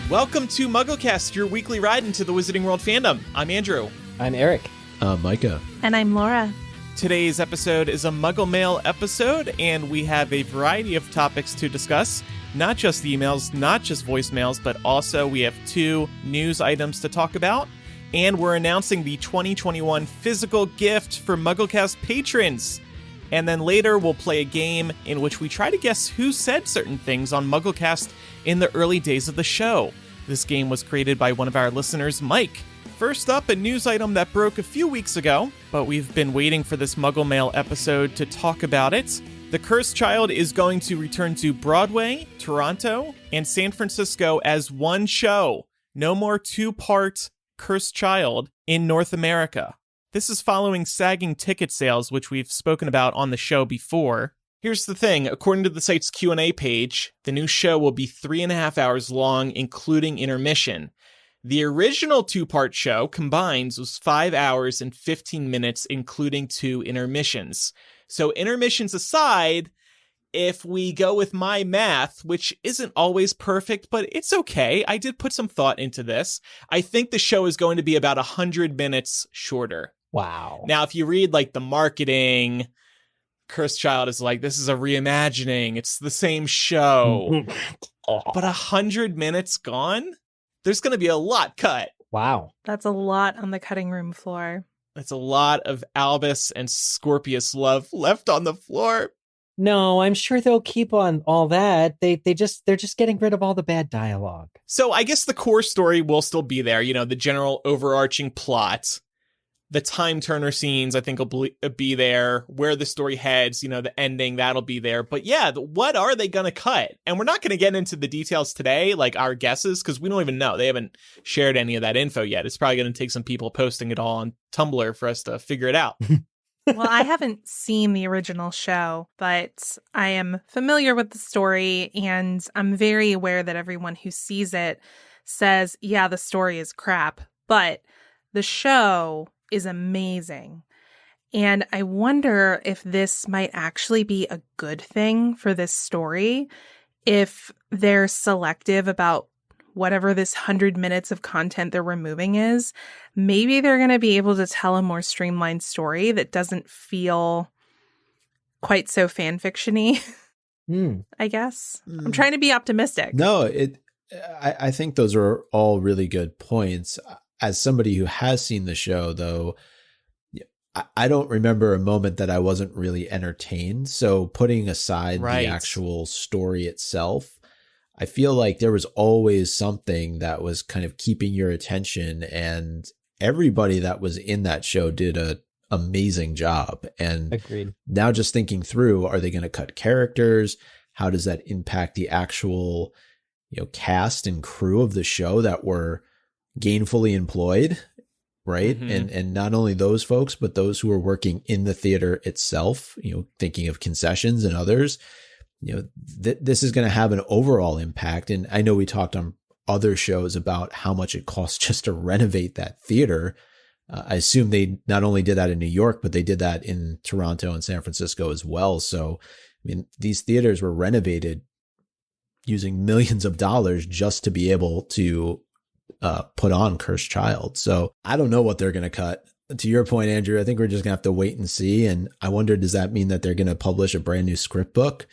Welcome to MuggleCast, your weekly ride into the Wizarding World fandom. I'm Andrew. I'm Eric. Micah. And I'm Laura. Today's episode is a Muggle Mail episode, and we have a variety of topics to discuss. Not just emails, not just voicemails, but also we have 2 news items to talk about. And we're announcing the 2021 physical gift for MuggleCast patrons. And then later we'll play a game in which we try to guess who said certain things on MuggleCast in the early days of the show. This game was created by one of our listeners, Mike. First up, a news item that broke a few weeks ago, but we've been waiting for this Muggle Mail episode to talk about it. The Cursed Child is going to return to Broadway, Toronto, and San Francisco as one show. No more 2-part Cursed Child in North America. This is following sagging ticket sales, which we've spoken about on the show before. Here's the thing, according to the site's Q&A page, the new show will be 3.5 hours long, including intermission. The original 2-part show combined was 5 hours and 15 minutes, including 2 intermissions. So intermissions aside, if we go with my math, which isn't always perfect, but it's okay, I did put some thought into this, I think the show is going to be about 100 minutes shorter. Wow. Now, if you read like the marketing, Cursed Child is like, this is a reimagining, it's the same show. But 100 minutes gone? There's going to be a lot cut. Wow. That's a lot on the cutting room floor. That's a lot of Albus and Scorpius love left on the floor. No, I'm sure they'll keep on all that. They're just getting rid of all the bad dialogue. So I guess the core story will still be there, you know, the general overarching plot. The time turner scenes, I think, will be there. Where the story heads, you know, the ending, that'll be there. But yeah, what are they going to cut? And we're not going to get into the details today, like our guesses, because we don't even know. They haven't shared any of that info yet. It's probably going to take some people posting it all on Tumblr for us to figure it out. Well, I haven't seen the original show, but I am familiar with the story, and I'm very aware that everyone who sees it says, yeah, the story is crap, but the show is amazing. And I wonder if this might actually be a good thing for this story, if they're selective about whatever this 100 minutes of content they're removing is. Maybe they're going to be able to tell a more streamlined story that doesn't feel quite so fan fiction-y, I guess. I'm trying to be optimistic. No, I think those are all really good points. As somebody who has seen the show, though, I don't remember a moment that I wasn't really entertained. So putting aside the actual story itself, I feel like there was always something that was kind of keeping your attention, and everybody that was in that show did an amazing job. And agreed. Now just thinking through, are they going to cut characters? How does that impact the actual, cast and crew of the show that were gainfully employed, right? Mm-hmm. And not only those folks, but those who are working in the theater itself, thinking of concessions and others, this is going to have an overall impact. And I know we talked on other shows about how much it costs just to renovate that theater. I assume they not only did that in New York, but they did that in Toronto and San Francisco as well. So, I mean, these theaters were renovated using millions of dollars just to be able to put on Cursed Child. So I don't know what they're going to cut. To your point, Andrew, I think we're just going to have to wait and see. And I wonder, does that mean that they're going to publish a brand new script book?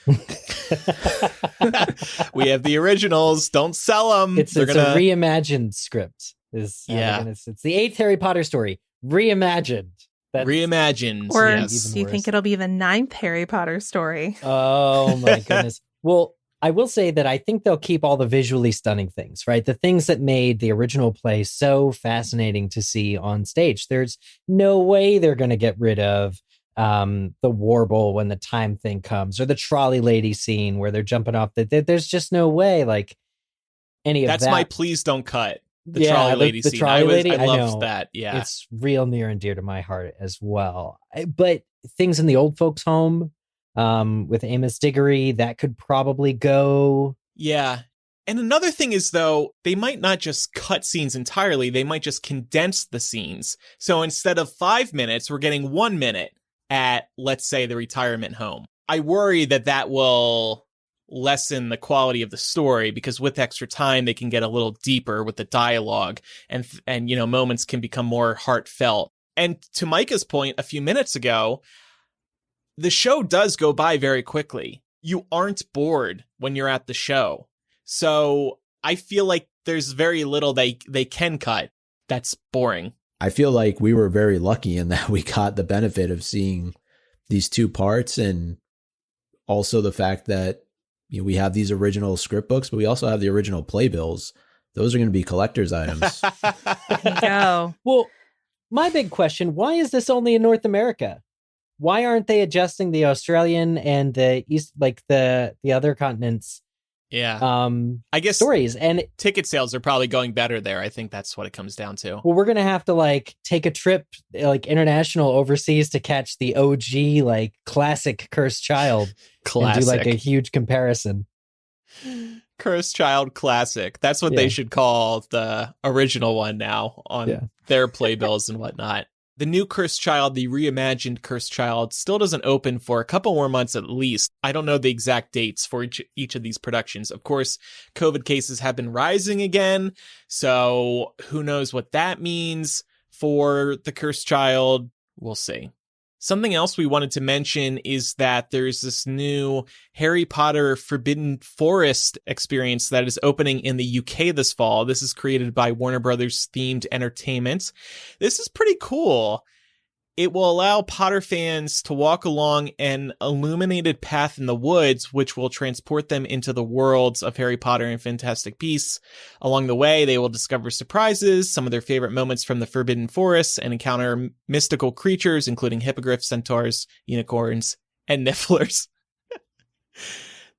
We have the originals. Don't sell them. It's a reimagined script. It's the 8th Harry Potter story. Reimagined. Reimagined. Or yes. do you think it'll be the 9th Harry Potter story? Oh, my goodness. Well, I will say that I think they'll keep all the visually stunning things, right? The things that made the original play so fascinating to see on stage. There's no way they're going to get rid of the warble when the time thing comes, or the trolley lady scene where they're jumping off. There's just no way, like, any of that. That's my please don't cut. The trolley lady scene. Trolley I know. loved that. Yeah. It's real near and dear to my heart as well. But things in the old folks' home, with Amos Diggory, that could probably go. Yeah. And another thing is, though, they might not just cut scenes entirely. They might just condense the scenes. So instead of 5 minutes, we're getting 1 minute at, let's say, the retirement home. I worry that will lessen the quality of the story, because with extra time they can get a little deeper with the dialogue, and moments can become more heartfelt. And to Micah's point a few minutes ago, the show does go by very quickly. You aren't bored when you're at the show. So I feel like there's very little they can cut that's boring. I feel like we were very lucky in that we got the benefit of seeing these two parts, and also the fact that we have these original script books, but we also have the original playbills. Those are going to be collector's items. Go. Well, my big question, why is this only in North America? Why aren't they adjusting the Australian and the East, like the other continents? Yeah. I guess stories and ticket sales are probably going better there. I think that's what it comes down to. Well, we're going to have to like take a trip like international overseas to catch the OG like classic Cursed Child. Classic. And do like a huge comparison. Cursed Child classic. That's what they should call the original one now on their playbills and whatnot. The new Cursed Child, the reimagined Cursed Child, still doesn't open for a couple more months at least. I don't know the exact dates for each of these productions. Of course, COVID cases have been rising again, so who knows what that means for the Cursed Child. We'll see. Something else we wanted to mention is that there's this new Harry Potter Forbidden Forest experience that is opening in the UK this fall. This is created by Warner Brothers Themed Entertainment. This is pretty cool. It will allow Potter fans to walk along an illuminated path in the woods, which will transport them into the worlds of Harry Potter and Fantastic Beasts. Along the way, they will discover surprises, some of their favorite moments from the Forbidden Forest, and encounter mystical creatures, including hippogriffs, centaurs, unicorns, and nifflers.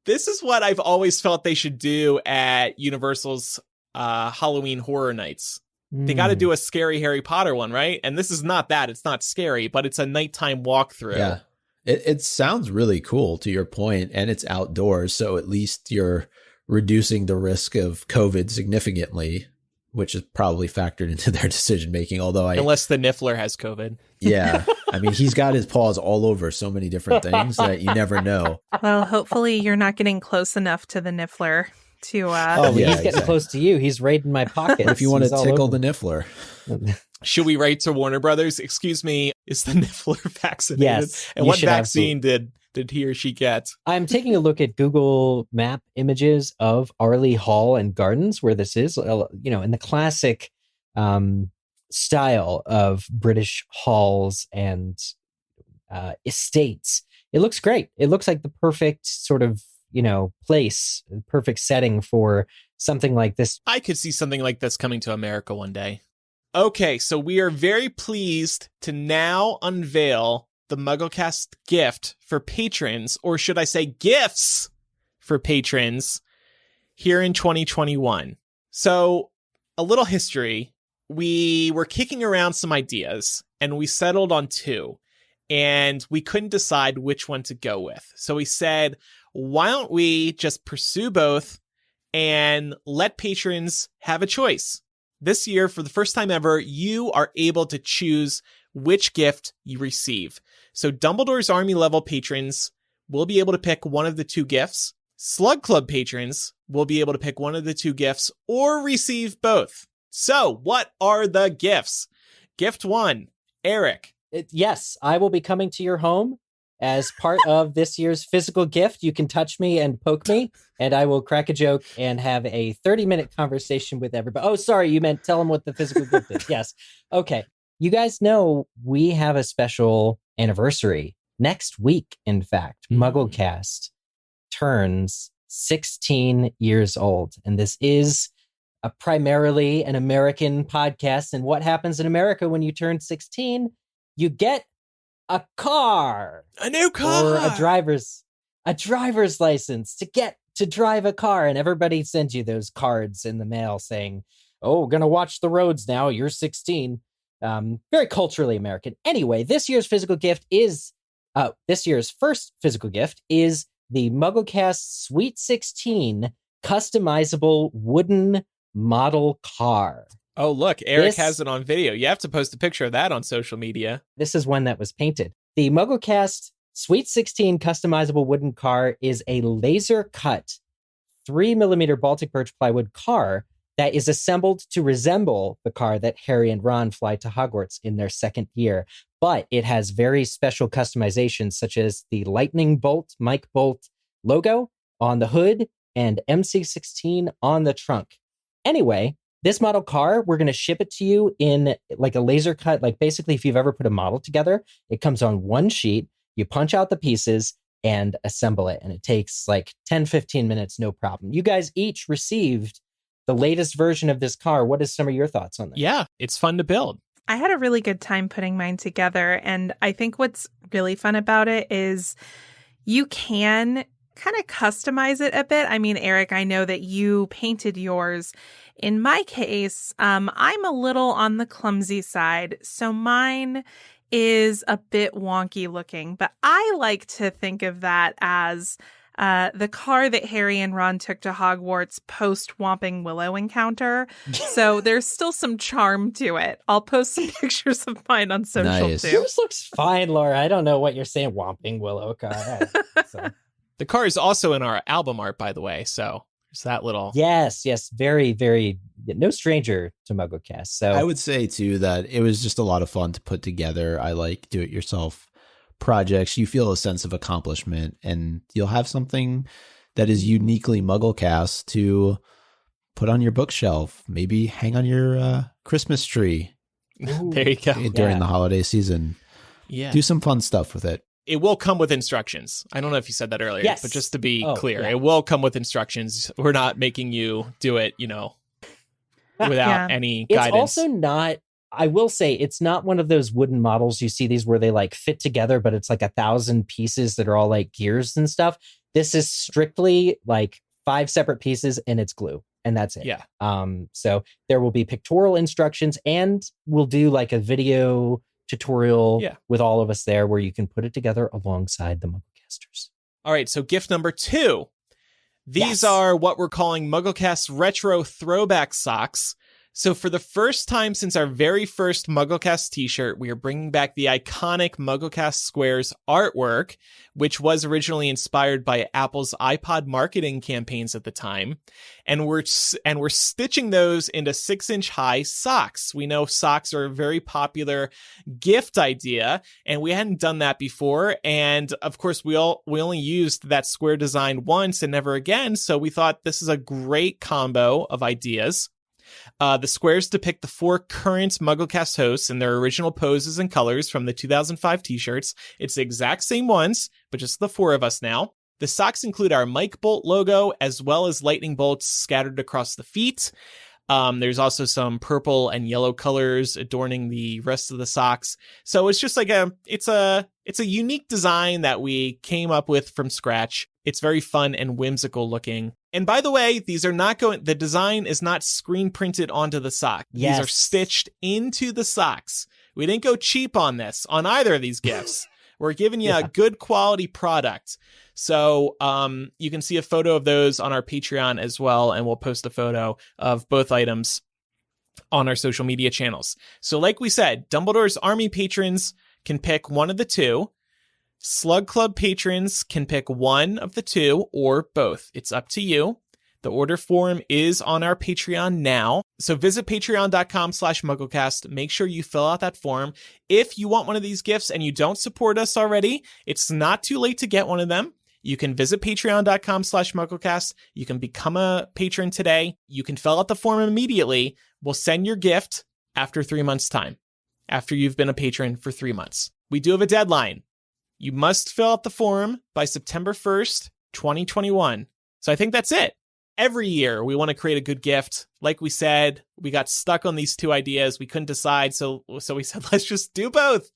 This is what I've always felt they should do at Universal's Halloween Horror Nights. They got to do a scary Harry Potter one, right? And this is not that. It's not scary, but it's a nighttime walkthrough. Yeah. It sounds really cool, to your point, and it's outdoors, so at least you're reducing the risk of COVID significantly, which is probably factored into their decision making. Unless the Niffler has COVID. Yeah. I mean, he's got his paws all over so many different things that you never know. Well, hopefully you're not getting close enough to the Niffler. To he's getting close to you. He's raiding my pockets. If you want to tickle the Niffler. Should we write to Warner Brothers? Excuse me, is the Niffler vaccinated? Yes. And what vaccine did he or she get? I'm taking a look at Google Map images of Arley Hall and Gardens, where this is, in the classic style of British halls and estates. It looks great. It looks like the perfect sort of place, perfect setting for something like this. I could see something like this coming to America one day. Okay, so we are very pleased to now unveil the MuggleCast gift for patrons, or should I say gifts for patrons, here in 2021. So, a little history. We were kicking around some ideas, and we settled on two, and we couldn't decide which one to go with. So we said, why don't we just pursue both and let patrons have a choice? This year, for the first time ever, you are able to choose which gift you receive. So Dumbledore's Army level patrons will be able to pick one of the two gifts. Slug Club patrons will be able to pick one of the two gifts or receive both. So what are the gifts? Gift one, Eric. Yes, I will be coming to your home. As part of this year's physical gift, you can touch me and poke me, and I will crack a joke and have a 30-minute conversation with everybody. Oh, sorry, you meant tell them what the physical gift is. Yes. Okay. You guys know we have a special anniversary next week, in fact. MuggleCast turns 16 years old, and this is primarily an American podcast. And what happens in America when you turn 16? You get a car, a new car, or a driver's license to get to drive a car. And everybody sends you those cards in the mail saying, oh, gonna watch the roads now. You're 16. Very culturally American. Anyway, this year's first physical gift is the MuggleCast Sweet 16 customizable wooden model car. Oh, look, Eric has it on video. You have to post a picture of that on social media. This is one that was painted. The MuggleCast Sweet 16 customizable wooden car is a laser cut 3mm Baltic birch plywood car that is assembled to resemble the car that Harry and Ron fly to Hogwarts in their second year. But it has very special customizations, such as the lightning bolt, Mike Bolt logo on the hood and MC16 on the trunk. Anyway, this model car, we're going to ship it to you in like a laser cut. Like basically, if you've ever put a model together, it comes on one sheet, you punch out the pieces and assemble it. And it takes like 10, 15 minutes, no problem. You guys each received the latest version of this car. What is some of your thoughts on that? Yeah, it's fun to build. I had a really good time putting mine together. And I think what's really fun about it is you can kind of customize it a bit. I mean, Eric, I know that you painted yours. In my case, I'm a little on the clumsy side. So mine is a bit wonky looking, but I like to think of that as the car that Harry and Ron took to Hogwarts post Whomping Willow encounter. So there's still some charm to it. I'll post some pictures of mine on social Nice. too. Yours looks fine, Laura. I don't know what you're saying, Whomping Willow car. So. The car is also in our album art, by the way. So there's that little. Yes. Very, very no stranger to MuggleCast. So I would say too that it was just a lot of fun to put together. I like do-it-yourself projects. You feel a sense of accomplishment, and you'll have something that is uniquely MuggleCast to put on your bookshelf, maybe hang on your Christmas tree. There you go. During the holiday season. Yeah. Do some fun stuff with it. It will come with instructions. I don't know if you said that earlier, Yes. but just to be clear, yeah. it will come with instructions. We're not making you do it, without any it's guidance. also not, I will say, it's not one of those wooden models. You see these where they like fit together, but it's like 1,000 pieces that are all like gears and stuff. This is strictly like 5 separate pieces and it's glue. And that's it. Yeah. So there will be pictorial instructions, and we'll do like a video tutorial with all of us there where you can put it together alongside the MuggleCasters. All right, so gift number 2. These are what we're calling MuggleCast Retro Throwback Socks. So for the first time since our very first MuggleCast t-shirt, we are bringing back the iconic MuggleCast Squares artwork, which was originally inspired by Apple's iPod marketing campaigns at the time. And we're stitching those into 6-inch high socks. We know socks are a very popular gift idea, and we hadn't done that before. And of course, we only used that square design once and never again. So we thought this is a great combo of ideas. The squares depict the 4 current MuggleCast hosts in their original poses and colors from the 2005 t-shirts. It's the exact same ones, but just the 4 of us now. The socks include our Mike Bolt logo, as well as lightning bolts scattered across the feet. There's also some purple and yellow colors adorning the rest of the socks. So it's just like it's a unique design that we came up with from scratch. It's very fun and whimsical looking. And by the way, the design is not screen printed onto the sock. Yes. These are stitched into the socks. We didn't go cheap on this, on either of these gifts. We're giving you a good quality product. So you can see a photo of those on our Patreon as well, and we'll post a photo of both items on our social media channels. So like we said, Dumbledore's Army patrons can pick one of the 2. Slug Club patrons can pick one of the 2 or both. It's up to you. The order form is on our Patreon now. So visit patreon.com/MuggleCast. Make sure you fill out that form. If you want one of these gifts and you don't support us already, it's not too late to get one of them. You can visit patreon.com/MuggleCast. You can become a patron today. You can fill out the form immediately. We'll send your gift after 3 months' time, after you've been a patron for 3 months. We do have a deadline. You must fill out the form by September 1st, 2021. So I think that's it. Every year, we want to create a good gift. Like we said, we got stuck on these 2 ideas. We couldn't decide, so we said, let's just do both.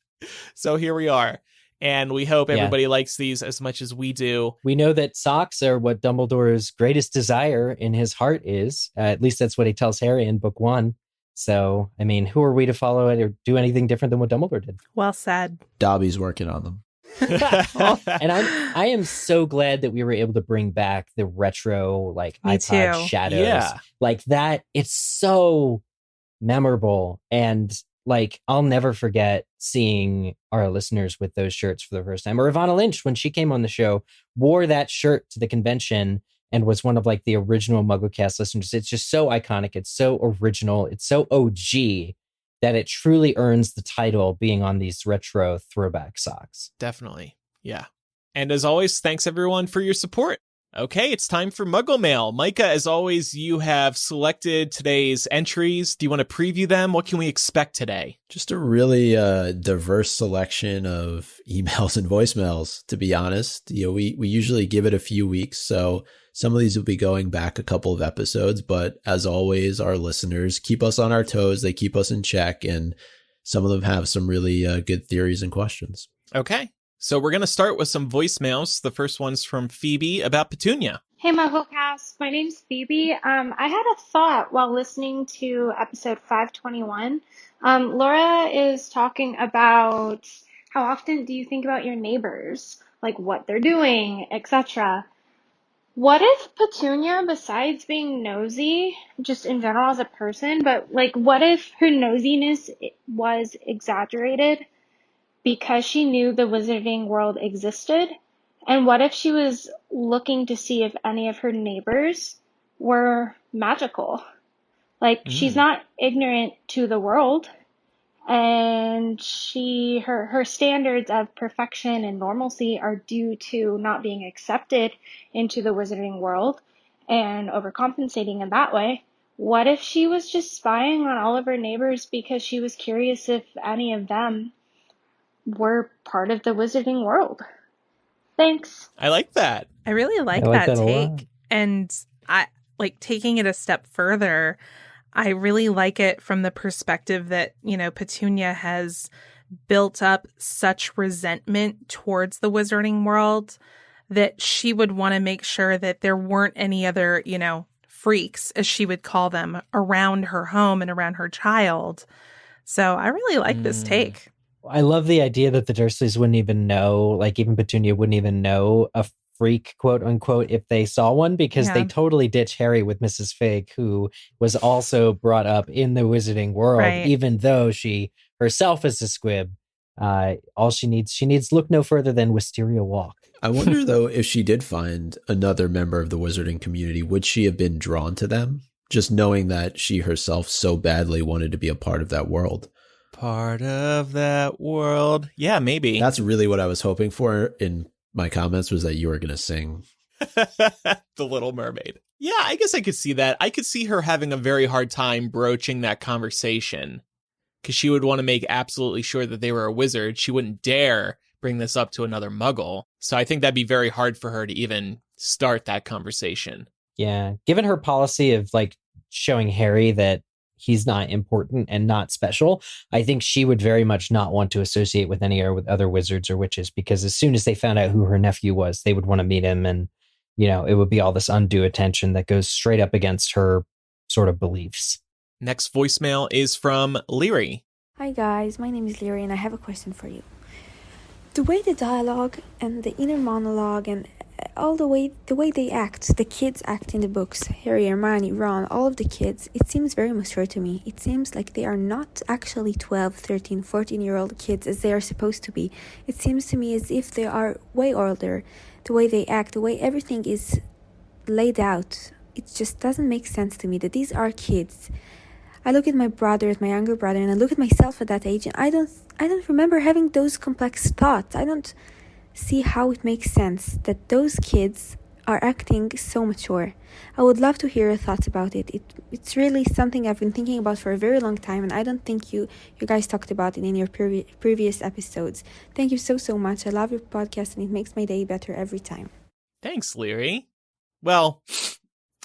So here we are. And we hope everybody likes these as much as we do. We know that socks are what Dumbledore's greatest desire in his heart is. At least that's what he tells Harry in book 1. So, I mean, who are we to follow it or do anything different than what Dumbledore did? Well said. Dobby's working on them. And I am so glad that we were able to bring back the retro like Me iPod too. shadows. Yeah. Like that, it's so memorable. And like, I'll never forget seeing our listeners with those shirts for the first time. Or Ivana Lynch, when she came on the show, wore that shirt to the convention and was one of like the original MuggleCast listeners. It's just so iconic. It's so original. It's so OG that it truly earns the title being on these retro throwback socks. Definitely. Yeah. And as always, thanks everyone for your support. Okay, it's time for Muggle Mail. Micah, as always, you have selected today's entries. Do you want to preview them? What can we expect today? Just a really diverse selection of emails and voicemails, to be honest. We usually give it a few weeks, so some of these will be going back a couple of episodes, but as always, our listeners keep us on our toes. They keep us in check, and some of them have some really good theories and questions. Okay. So we're going to start with some voicemails. The first one's from Phoebe about Petunia. Hey, MuggleCast. My name's Phoebe. I had a thought while listening to episode 521. Laura is talking about how often do you think about your neighbors, like what they're doing, etc. What if Petunia, besides being nosy, just in general as a person, but like what if her nosiness was exaggerated because she knew the wizarding world existed? And what if she was looking to see if any of her neighbors were magical? Like, she's not ignorant to the world, and her standards of perfection and normalcy are due to not being accepted into the wizarding world and overcompensating in that way. What if she was just spying on all of her neighbors because she was curious if any of them were part of the wizarding world? Thanks. I like that. I really like that take. And I like taking it a step further. I really like it from the perspective that, Petunia has built up such resentment towards the wizarding world that she would want to make sure that there weren't any other, freaks, as she would call them, around her home and around her child. So I really like this take. I love the idea that the Dursleys wouldn't even know, like even Petunia wouldn't even know a freak, quote unquote, if they saw one, because they totally ditch Harry with Mrs. Fig, who was also brought up in the wizarding world, even though she herself is a squib. All she needs look no further than Wisteria Walk. I wonder, though, if she did find another member of the wizarding community, would she have been drawn to them? Just knowing that she herself so badly wanted to be a part of that world. Part of that world. Yeah, maybe. That's really what I was hoping for in my comments, was that you were going to sing The Little Mermaid. Yeah, I guess I could see that. I could see her having a very hard time broaching that conversation because she would want to make absolutely sure that they were a wizard. She wouldn't dare bring this up to another Muggle. So I think that'd be very hard for her to even start that conversation. Yeah, given her policy of like showing Harry that he's not important and not special, I think she would very much not want to associate with any other wizards or witches, because as soon as they found out who her nephew was, they would want to meet him, and it would be all this undue attention that goes straight up against her sort of beliefs. Next voicemail is from Leary. Hi guys, my name is Leary and I have a question for you. The way the dialogue and the inner monologue and all the way they act, the kids act in the books, Harry, Hermione, Ron, all of the kids, it seems very mature to me. It seems like they are not actually 12, 13, 14-year-old kids as they are supposed to be. It seems to me as if they are way older. The way they act, the way everything is laid out, it just doesn't make sense to me that these are kids. I look at my brother, at my younger brother, and I look at myself at that age, and I don't remember having those complex thoughts. I don't see how it makes sense that those kids are acting so mature. I would love to hear your thoughts about it. It's really something I've been thinking about for a very long time, and I don't think you guys talked about it in your previous episodes. Thank you so much. I love your podcast, and it makes my day better every time. Thanks, Leary. Well,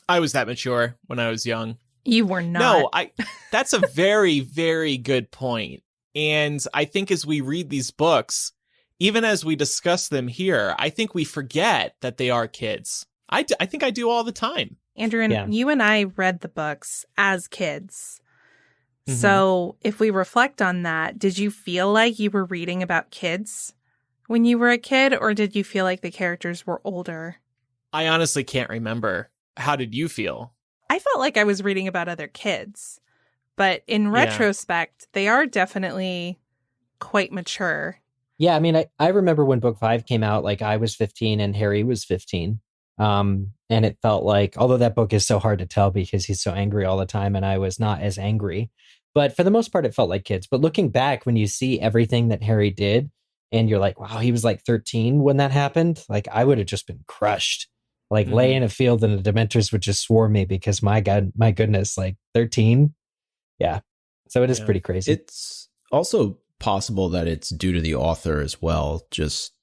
I was that mature when I was young. You were not. No, that's a very, very good point. And I think as we read these books, even as we discuss them here, I think we forget that they are kids. I think I do all the time. Andrew, and you and I read the books as kids. Mm-hmm. So if we reflect on that, did you feel like you were reading about kids when you were a kid, or did you feel like the characters were older? I honestly can't remember. How did you feel? I felt like I was reading about other kids, But in retrospect, they are definitely quite mature. Yeah, I mean, I remember when book 5 came out, like I was 15 and Harry was 15. And it felt like, although that book is so hard to tell because he's so angry all the time and I was not as angry, but for the most part, it felt like kids. But looking back, when you see everything that Harry did and you're like, wow, he was like 13 when that happened. Like I would have just been crushed, like lay in a field and the Dementors would just swarm me because my goodness, like 13. Yeah. So it is pretty crazy. It's also possible that it's due to the author as well. Just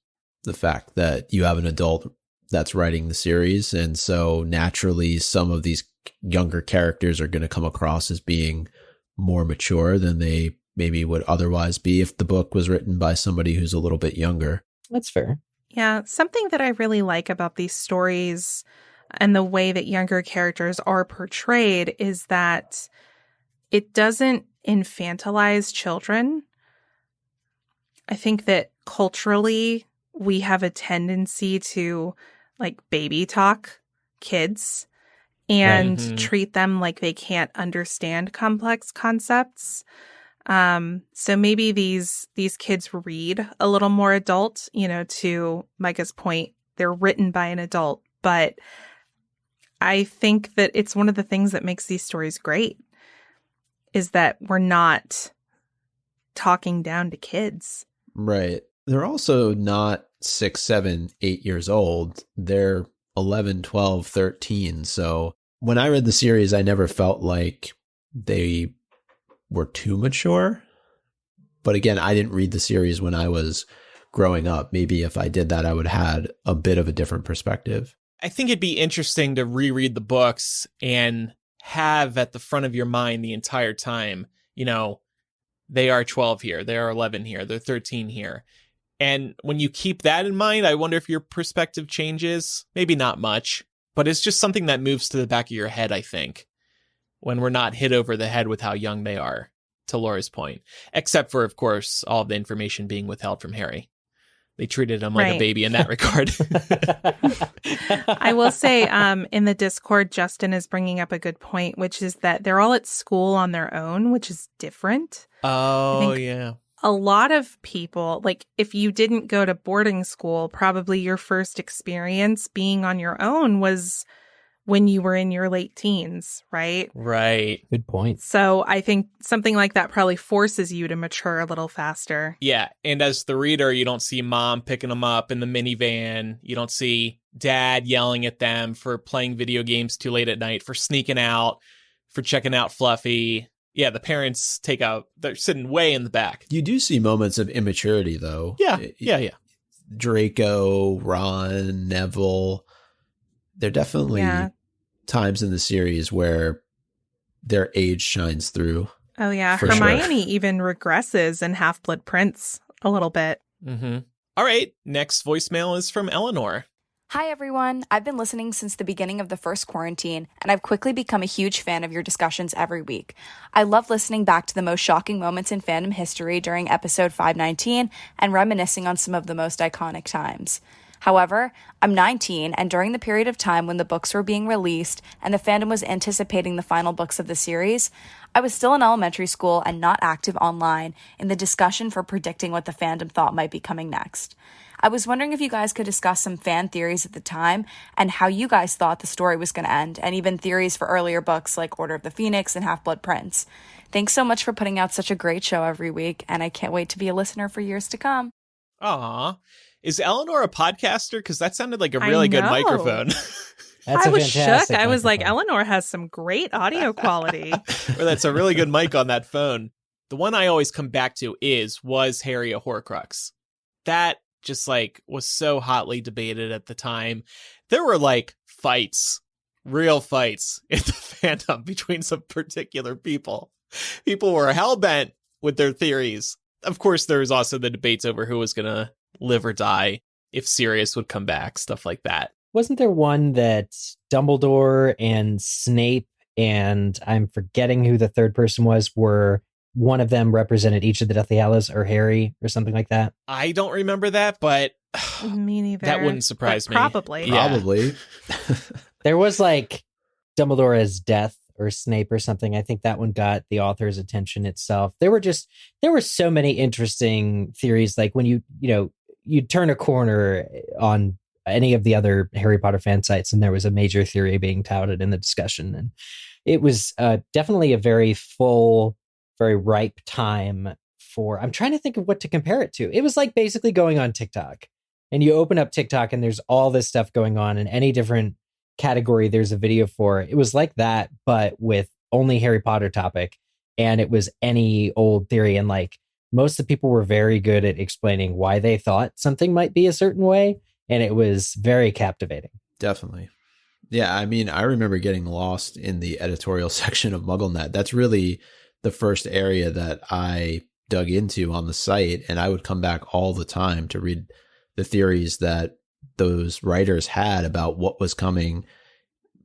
the fact that you have an adult that's writing the series. And so naturally, some of these younger characters are going to come across as being more mature than they maybe would otherwise be if the book was written by somebody who's a little bit younger. That's fair. Yeah, something that I really like about these stories and the way that younger characters are portrayed is that it doesn't infantilize children. I think that culturally, we have a tendency to like baby talk kids and treat them like they can't understand complex concepts. So maybe these kids read a little more adult, to Micah's point, they're written by an adult, but I think that it's one of the things that makes these stories great is that we're not talking down to kids. Right. They're also not 6, 7, 8 years old. They're 11, 12, 13. So when I read the series, I never felt like they were too mature. But again, I didn't read the series when I was growing up. Maybe if I did that, I would have had a bit of a different perspective. I think it'd be interesting to reread the books and have at the front of your mind the entire time, they are 12 here, they are 11 here, they're 13 here. And when you keep that in mind, I wonder if your perspective changes. Maybe not much, but it's just something that moves to the back of your head, I think, when we're not hit over the head with how young they are, to Laura's point. Except for, of course, all of the information being withheld from Harry. They treated him like a baby in that regard. I will say in the Discord, Justin is bringing up a good point, which is that they're all at school on their own, which is different. Oh, yeah. A lot of people, like if you didn't go to boarding school, probably your first experience being on your own was when you were in your late teens, right? Right. Good point. So I think something like that probably forces you to mature a little faster. Yeah. And as the reader, you don't see mom picking them up in the minivan. You don't see dad yelling at them for playing video games too late at night, for sneaking out, for checking out Fluffy. Yeah, the parents they're sitting way in the back. You do see moments of immaturity, though. Yeah. Draco, Ron, Neville. They're definitely times in the series where their age shines through. Oh, yeah. Hermione even regresses in Half-Blood Prince a little bit. Mm-hmm. All right. Next voicemail is from Eleanor. Hi, everyone. I've been listening since the beginning of the first quarantine, and I've quickly become a huge fan of your discussions every week. I love listening back to the most shocking moments in fandom history during episode 519 and reminiscing on some of the most iconic times. However, I'm 19, and during the period of time when the books were being released and the fandom was anticipating the final books of the series, I was still in elementary school and not active online in the discussion for predicting what the fandom thought might be coming next. I was wondering if you guys could discuss some fan theories at the time and how you guys thought the story was going to end, and even theories for earlier books like Order of the Phoenix and Half-Blood Prince. Thanks so much for putting out such a great show every week, and I can't wait to be a listener for years to come. Aw. Is Eleanor a podcaster? Because that sounded like a really good microphone. I was shook. I was like, Eleanor has some great audio quality. Or that's a really good mic on that phone. The one I always come back to was Harry a Horcrux? That just was so hotly debated at the time. There were fights, real fights in the fandom between some particular people. People were hell-bent with their theories. Of course, there was also the debates over who was going to live or die, if Sirius would come back, stuff like that. Wasn't there one that Dumbledore and Snape and I'm forgetting who the third person was, were one of them represented each of the Deathly Hallows, or Harry or something like that? I don't remember that, but me neither. That wouldn't surprise me. Probably. Probably. There was Dumbledore as Death or Snape or something. I think that one got the author's attention itself. There were so many interesting theories. Like when you turn a corner on any of the other Harry Potter fan sites, and there was a major theory being touted in the discussion. And it was definitely a very full, very ripe time for, I'm trying to think of what to compare it to. It was like basically going on TikTok, and you open up TikTok and there's all this stuff going on in any different category there's a video for. It was like that, but with only Harry Potter topic, and it was any old theory. And like most of the people were very good at explaining why they thought something might be a certain way. And it was very captivating. Definitely. Yeah, I mean, I remember getting lost in the editorial section of MuggleNet. That's really the first area that I dug into on the site, and I would come back all the time to read the theories that those writers had about what was coming,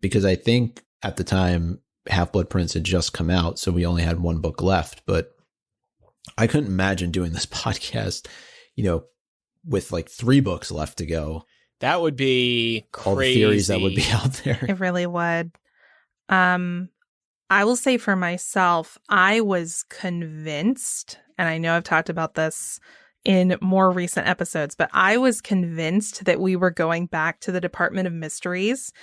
because I think at the time Half-Blood Prince had just come out, so we only had one book left. But I couldn't imagine doing this podcast, with like 3 books left to go. That would be crazy. All the theories that would be out there. It really would. I will say for myself, I was convinced, and I know I've talked about this in more recent episodes, but I was convinced that we were going back to the Department of Mysteries.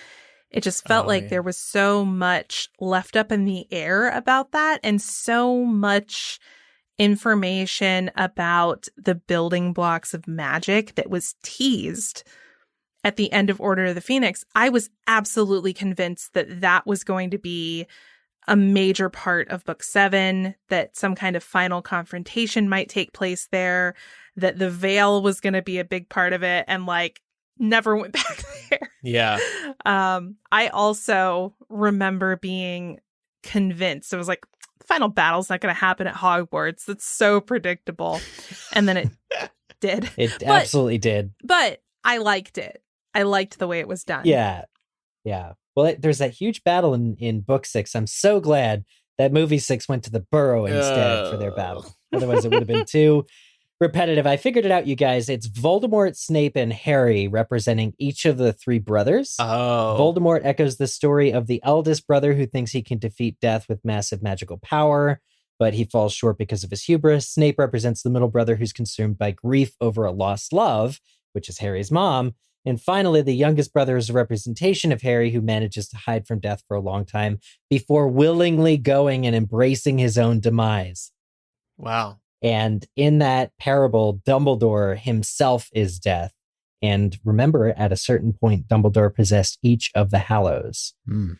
It just felt like there was so much left up in the air about that, and so much information about the building blocks of magic that was teased at the end of Order of the Phoenix. I was absolutely convinced that that was going to be a major part of book 7, that some kind of final confrontation might take place there, that the veil was going to be a big part of it, and like never went back there. Yeah. I also remember being convinced. It was like, the final battle's not going to happen at Hogwarts. That's so predictable. And then it did. Absolutely did. But I liked it. I liked the way it was done. Yeah. Yeah. Well, there's that huge battle in book 6. I'm so glad that movie 6 went to the Burrow instead for their battle. Otherwise, it would have been too repetitive. I figured it out, you guys. It's Voldemort, Snape, and Harry representing each of the 3 brothers. Oh. Voldemort echoes the story of the eldest brother who thinks he can defeat death with massive magical power, but he falls short because of his hubris. Snape represents the middle brother who's consumed by grief over a lost love, which is Harry's mom. And finally, the youngest brother is a representation of Harry, who manages to hide from death for a long time before willingly going and embracing his own demise. Wow. And in that parable, Dumbledore himself is death. And remember, at a certain point, Dumbledore possessed each of the Hallows. Mm.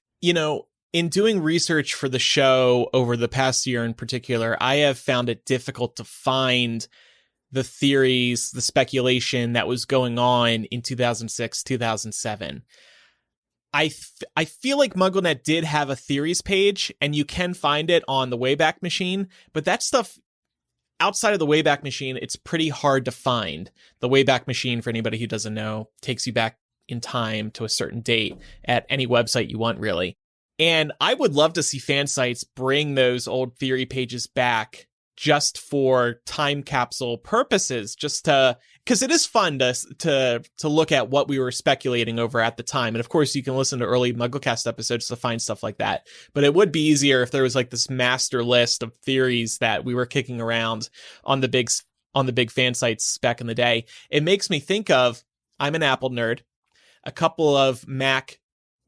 In doing research for the show over the past year in particular, I have found it difficult to find the theories, the speculation that was going on in 2006, 2007. I feel like MuggleNet did have a theories page, and you can find it on the Wayback Machine, but that stuff outside of the Wayback Machine, it's pretty hard to find. The Wayback Machine, for anybody who doesn't know, takes you back in time to a certain date at any website you want, really. And I would love to see fan sites bring those old theory pages back just for time capsule purposes, just to, because it is fun to look at what we were speculating over at the time. And of course, you can listen to early MuggleCast episodes to find stuff like that. But it would be easier if there was like this master list of theories that we were kicking around on the big fan sites back in the day. It makes me think of, I'm an Apple nerd. A couple of Mac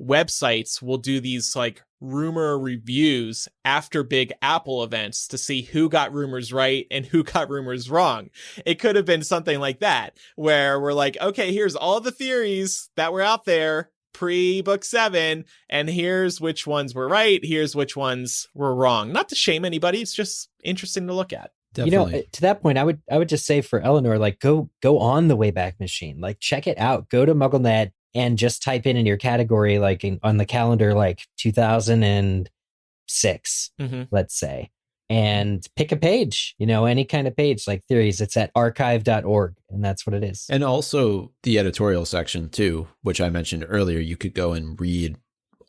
websites will do these like rumor reviews after big Apple events to see who got rumors right and who got rumors wrong. It could have been something like that, where we're like, okay, here's all the theories that were out there pre-book 7, and here's which ones were right, here's which ones were wrong. Not to shame anybody, it's just interesting to look at. Definitely. To that point, I would just say for Eleanor, like go on the Wayback Machine, like check it out, go to MuggleNet and just type in your category, like on the calendar, like 2006, let's say, and pick a page, any kind of page, like theories. It's at archive.org, and that's what it is. And also the editorial section too, which I mentioned earlier, you could go and read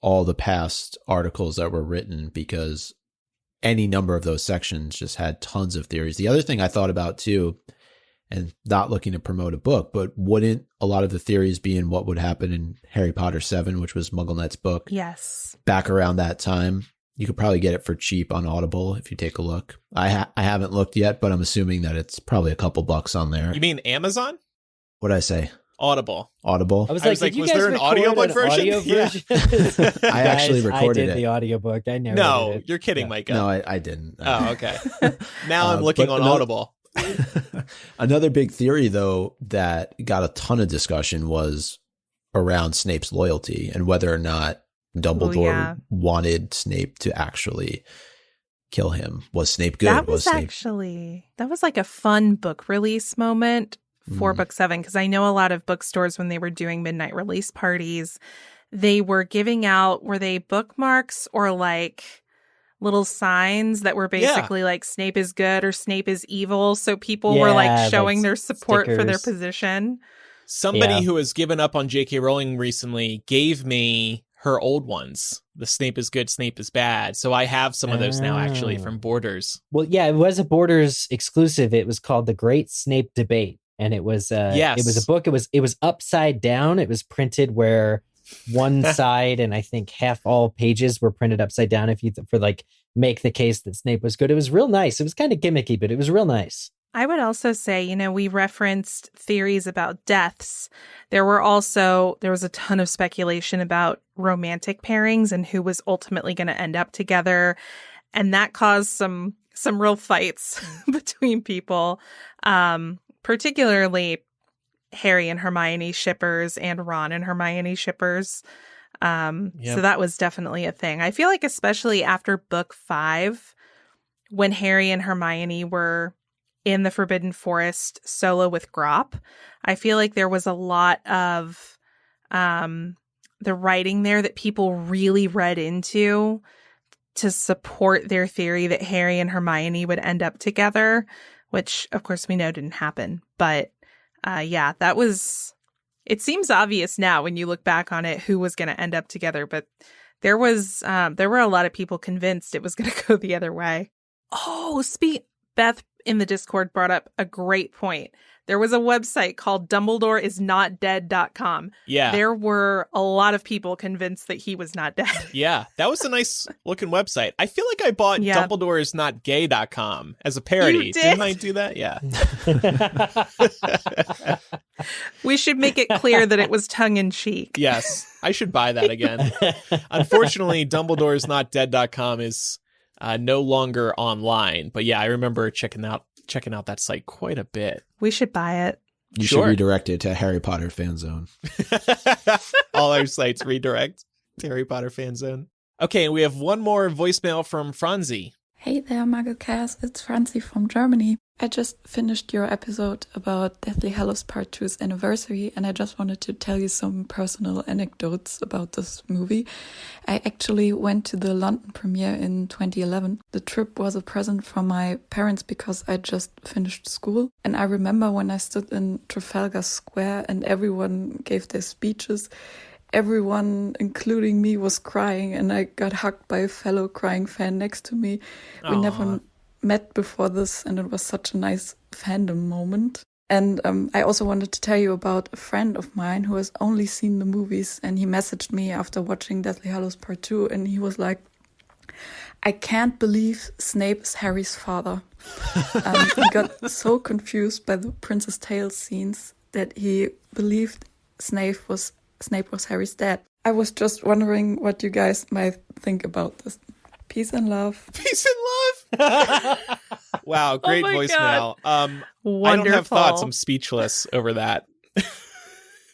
all the past articles that were written, because any number of those sections just had tons of theories. The other thing I thought about too, and not looking to promote a book, but wouldn't a lot of the theories be in what would happen in Harry Potter 7, which was MuggleNet's book? Yes. Back around that time. You could probably get it for cheap on Audible if you take a look. I haven't looked yet, but I'm assuming that it's probably a couple bucks on there. You mean Amazon? What'd I say? Audible. Audible. I was like, was there an audiobook version? Audio version? I actually recorded I did the audiobook. I narrated No, it. you're kidding, Micah. No, I didn't. Oh, okay. Now I'm looking on Audible. Another big theory, though, that got a ton of discussion was around Snape's loyalty and whether or not Dumbledore wanted Snape to actually kill him. Was Snape good? That was Snape... that was like a fun book release moment for Book 7, because I know a lot of bookstores, when they were doing midnight release parties, they were giving out, were they bookmarks or like little signs that were basically like Snape is good or Snape is evil. So people were like showing their support for their position. Somebody who has given up on J.K. Rowling recently gave me her old ones. The Snape is good, Snape is bad. So I have some of those now, actually, from Borders. Well, yeah, it was a Borders exclusive. It was called The Great Snape Debate. And it was it was a book. It was upside down. It was printed where one side and I think half all pages were printed upside down if you for like make the case that Snape was good. It was real nice. It was kind of gimmicky, but it was real nice. I would also say, we referenced theories about deaths. There was a ton of speculation about romantic pairings and who was ultimately going to end up together. And that caused some real fights between people, particularly Harry and Hermione shippers and Ron and Hermione shippers. So that was definitely a thing. I feel like especially after book 5, when Harry and Hermione were in the Forbidden Forest solo with Grop, I feel like there was a lot of the writing there that people really read into to support their theory that Harry and Hermione would end up together, which of course we know didn't happen. But that was, it seems obvious now when you look back on it who was going to end up together, but there were a lot of people convinced it was going to go the other way. Oh, Beth in the Discord brought up a great point. There was a website called DumbledoreIsNotDead.com. Yeah. There were a lot of people convinced that he was not dead. Yeah, that was a nice looking website. I feel like I bought DumbledoreIsNotGay.com as a parody. You did? Didn't I do that? Yeah. We should make it clear that it was tongue-in-cheek. Yes, I should buy that again. Unfortunately, DumbledoreIsNotDead.com is no longer online. But yeah, I remember checking out that site quite a bit. We should buy it. You should redirect it to Harry Potter Fan Zone. All our sites redirect to Harry Potter Fan Zone. Okay, and we have one more voicemail from Franzi. Hey there, MuggleCast. It's Franzi from Germany. I just finished your episode about Deathly Hallows Part 2's anniversary, and I just wanted to tell you some personal anecdotes about this movie. I actually went to the London premiere in 2011. The trip was a present from my parents because I just finished school. And I remember when I stood in Trafalgar Square and everyone gave their speeches, everyone, including me, was crying, and I got hugged by a fellow crying fan next to me. We never met before this, and it was such a nice fandom moment. And I also wanted to tell you about a friend of mine who has only seen the movies, and he messaged me after watching Deathly Hallows Part 2, and he was like, I can't believe Snape is Harry's father. He got so confused by the Princess Tales scenes that he believed Snape was Harry's dad. I was just wondering what you guys might think about this. Peace and love. Peace and love. Wow, great voicemail. Wonderful. I don't have thoughts. I'm speechless over that.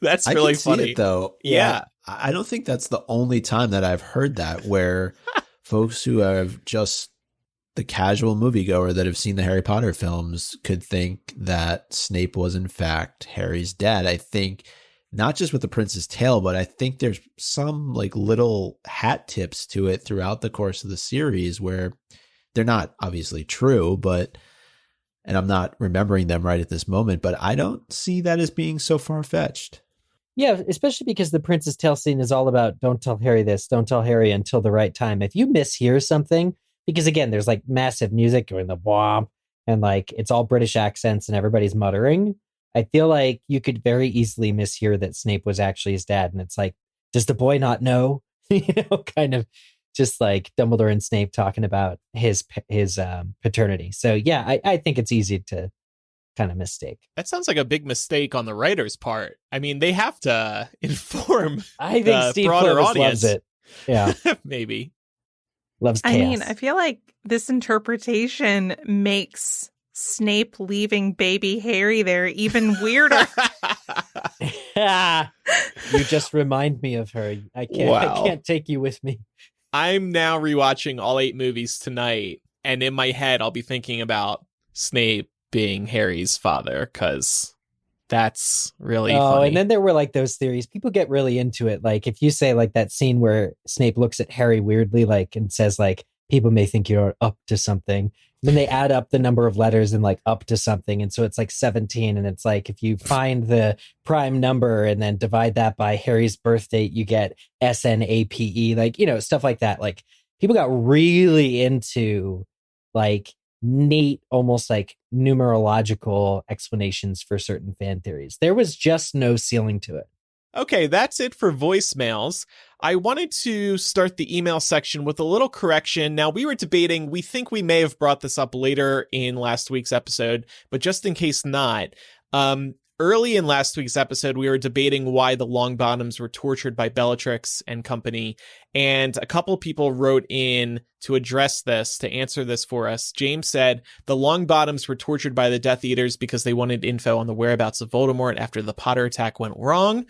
That's really funny. See it, though. Yeah. I don't think that's the only time that I've heard that, where folks who have just the casual moviegoer that have seen the Harry Potter films could think that Snape was in fact Harry's dad. I think not just with the Prince's Tale, but I think there's some like little hat tips to it throughout the course of the series where they're not obviously true, and I'm not remembering them right at this moment, but I don't see that as being so far-fetched. Yeah, especially because the Prince's Tale scene is all about don't tell Harry this, don't tell Harry until the right time. If you mishear something, because again, there's like massive music going the bomb and like it's all British accents and everybody's muttering, I feel like you could very easily mishear that Snape was actually his dad. And it's like, does the boy not know? Kind of. just like Dumbledore and Snape talking about his paternity. So yeah, I think it's easy to kind of mistake. That sounds like a big mistake on the writer's part. I mean, they have to inform I think the Steve broader Kloves audience. loves it. Yeah, Maybe. loves chaos. I mean, I feel like this interpretation makes Snape leaving baby Harry there even weirder. You just remind me of her. I can't take you with me. I'm now rewatching all 8 movies tonight, and in my head, I'll be thinking about Snape being Harry's father, because that's really funny. And then there were like those theories. People get really into it. Like if you say like that scene where Snape looks at Harry weirdly, like, and says like, people may think you're up to something. Then they add up the number of letters and like up to something. And so it's like 17. And it's like, if you find the prime number and then divide that by Harry's birth date, you get SNAPE, like, you know, stuff like that. Like people got really into like neat, almost like numerological explanations for certain fan theories. There was just no ceiling to it. Okay, that's it for voicemails. I wanted to start the email section with a little correction. Now, we were debating, we think we may have brought this up later in last week's episode, but just in case not, early in last week's episode, we were debating why the Longbottoms were tortured by Bellatrix and company, and a couple people wrote in to address this, to answer this for us. James said, the Longbottoms were tortured by the Death Eaters because they wanted info on the whereabouts of Voldemort after the Potter attack went wrong.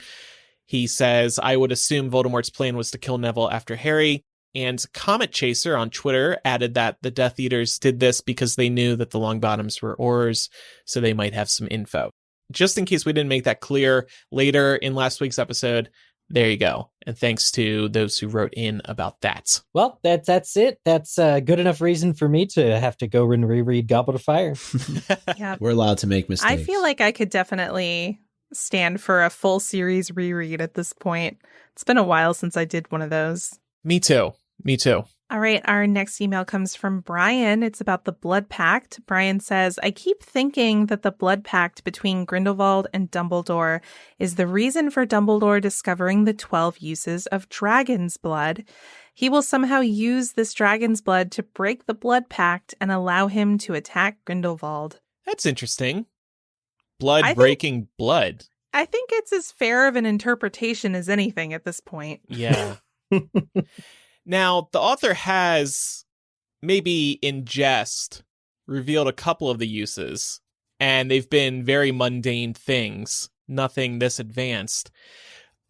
He says, I would assume Voldemort's plan was to kill Neville after Harry. And Comet Chaser on Twitter added that the Death Eaters did this because they knew that the Longbottoms were Aurors, so they might have some info. Just in case we didn't make that clear later in last week's episode, there you go. And thanks to those who wrote in about that. Well, that's it. That's a good enough reason for me to have to go and reread Goblet of Fire. Yeah. We're allowed to make mistakes. I feel like I could definitely stand for a full series reread at this point. It's been a while since I did one of those. Me too. All right, our next email comes from Brian. It's about the Blood Pact. Brian says, I keep thinking that the Blood Pact between Grindelwald and Dumbledore is the reason for Dumbledore discovering the 12 uses of dragon's blood. He will somehow use this dragon's blood to break the Blood Pact and allow him to attack Grindelwald. That's interesting. Blood-breaking blood. I think it's as fair of an interpretation as anything at this point. Yeah. Now, the author has, maybe in jest, revealed a couple of the uses, and they've been very mundane things, nothing this advanced.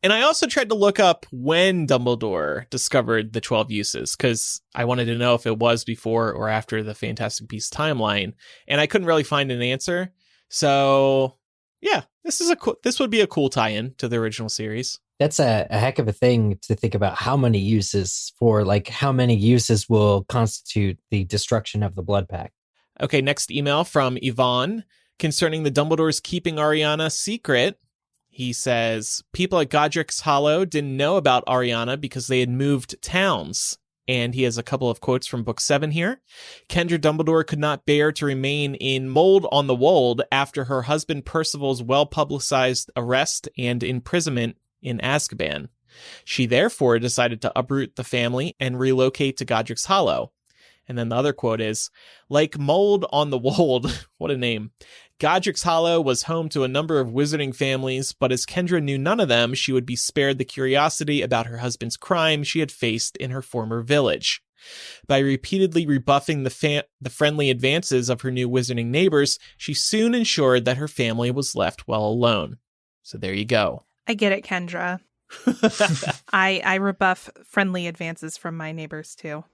And I also tried to look up when Dumbledore discovered the 12 uses, because I wanted to know if it was before or after the Fantastic Beasts timeline, and I couldn't really find an answer. So, yeah, this would be a cool tie-in to the original series. That's a heck of a thing to think about, how many uses will constitute the destruction of the Blood Pact. Okay, next email from Yvonne concerning the Dumbledore's keeping Ariana secret. He says, people at Godric's Hollow didn't know about Ariana because they had moved towns. And he has a couple of quotes from Book 7 here. Kendra Dumbledore could not bear to remain in Mold on the Wold after her husband Percival's well-publicized arrest and imprisonment in Azkaban. She therefore decided to uproot the family and relocate to Godric's Hollow. And then the other quote is, like Mold on the Wold, what a name, Godric's Hollow was home to a number of wizarding families, but as Kendra knew none of them, she would be spared the curiosity about her husband's crime she had faced in her former village. By repeatedly rebuffing the friendly advances of her new wizarding neighbors, she soon ensured that her family was left well alone. So there you go. I get it, Kendra. I rebuff friendly advances from my neighbors too.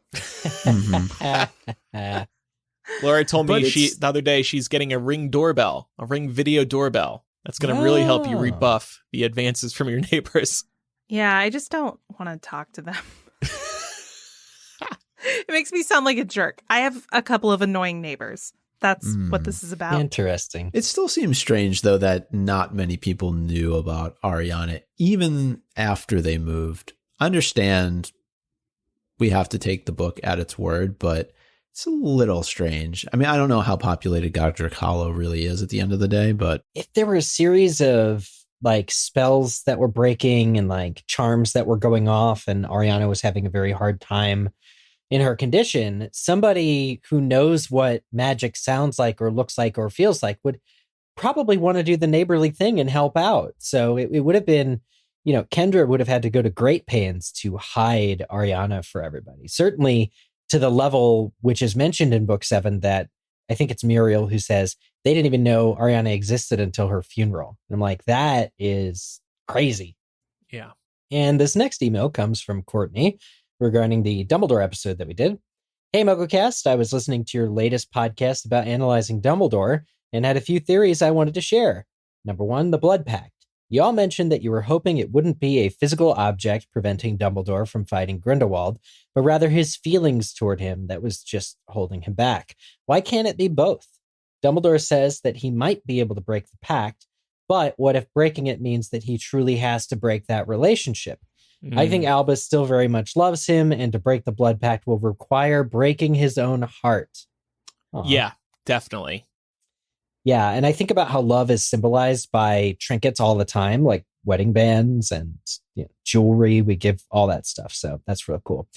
Laura told me the other day she's getting a Ring video doorbell. That's going to really help you rebuff the advances from your neighbors. Yeah, I just don't want to talk to them. It makes me sound like a jerk. I have a couple of annoying neighbors. That's what this is about. Interesting. It still seems strange, though, that not many people knew about Ariana, even after they moved. I understand we have to take the book at its word, but it's a little strange. I mean, I don't know how populated Godric Hollow really is at the end of the day, but... if there were a series of like spells that were breaking and like charms that were going off, and Ariana was having a very hard time in her condition, somebody who knows what magic sounds like or looks like or feels like would probably want to do the neighborly thing and help out. So it would have been, Kendra would have had to go to great pains to hide Ariana for everybody. Certainly to the level which is mentioned in book 7 that I think it's Muriel who says they didn't even know Ariana existed until her funeral. And I'm like, that is crazy. Yeah. And this next email comes from Courtney regarding the Dumbledore episode that we did. Hey, MuggleCast, I was listening to your latest podcast about analyzing Dumbledore and had a few theories I wanted to share. Number 1, the Blood Pact. You all mentioned that you were hoping it wouldn't be a physical object preventing Dumbledore from fighting Grindelwald, but rather his feelings toward him that was just holding him back. Why can't it be both? Dumbledore says that he might be able to break the pact, but what if breaking it means that he truly has to break that relationship? I think Albus still very much loves him, and to break the Blood Pact will require breaking his own heart. Aww. Yeah, definitely. Yeah, and I think about how love is symbolized by trinkets all the time, like wedding bands and jewelry. We give all that stuff, so that's real cool.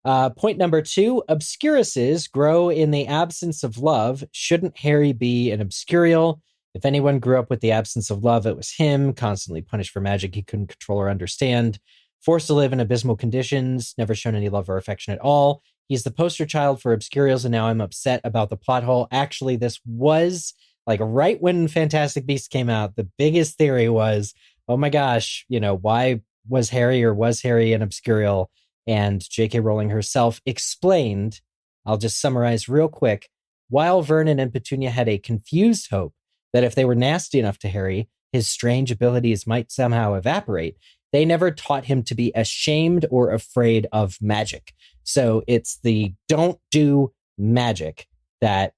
Point number 2, obscuruses grow in the absence of love. Shouldn't Harry be an obscurial? If anyone grew up with the absence of love, it was him, constantly punished for magic he couldn't control or understand. Forced to live in abysmal conditions, never shown any love or affection at all. He's the poster child for obscurials, and now I'm upset about the plot hole. Actually, this was like right when Fantastic Beasts came out, the biggest theory was, oh my gosh, why was Harry an obscurial? And J.K. Rowling herself explained, I'll just summarize real quick, while Vernon and Petunia had a confused hope that if they were nasty enough to Harry, his strange abilities might somehow evaporate, they never taught him to be ashamed or afraid of magic. So it's the don't do magic that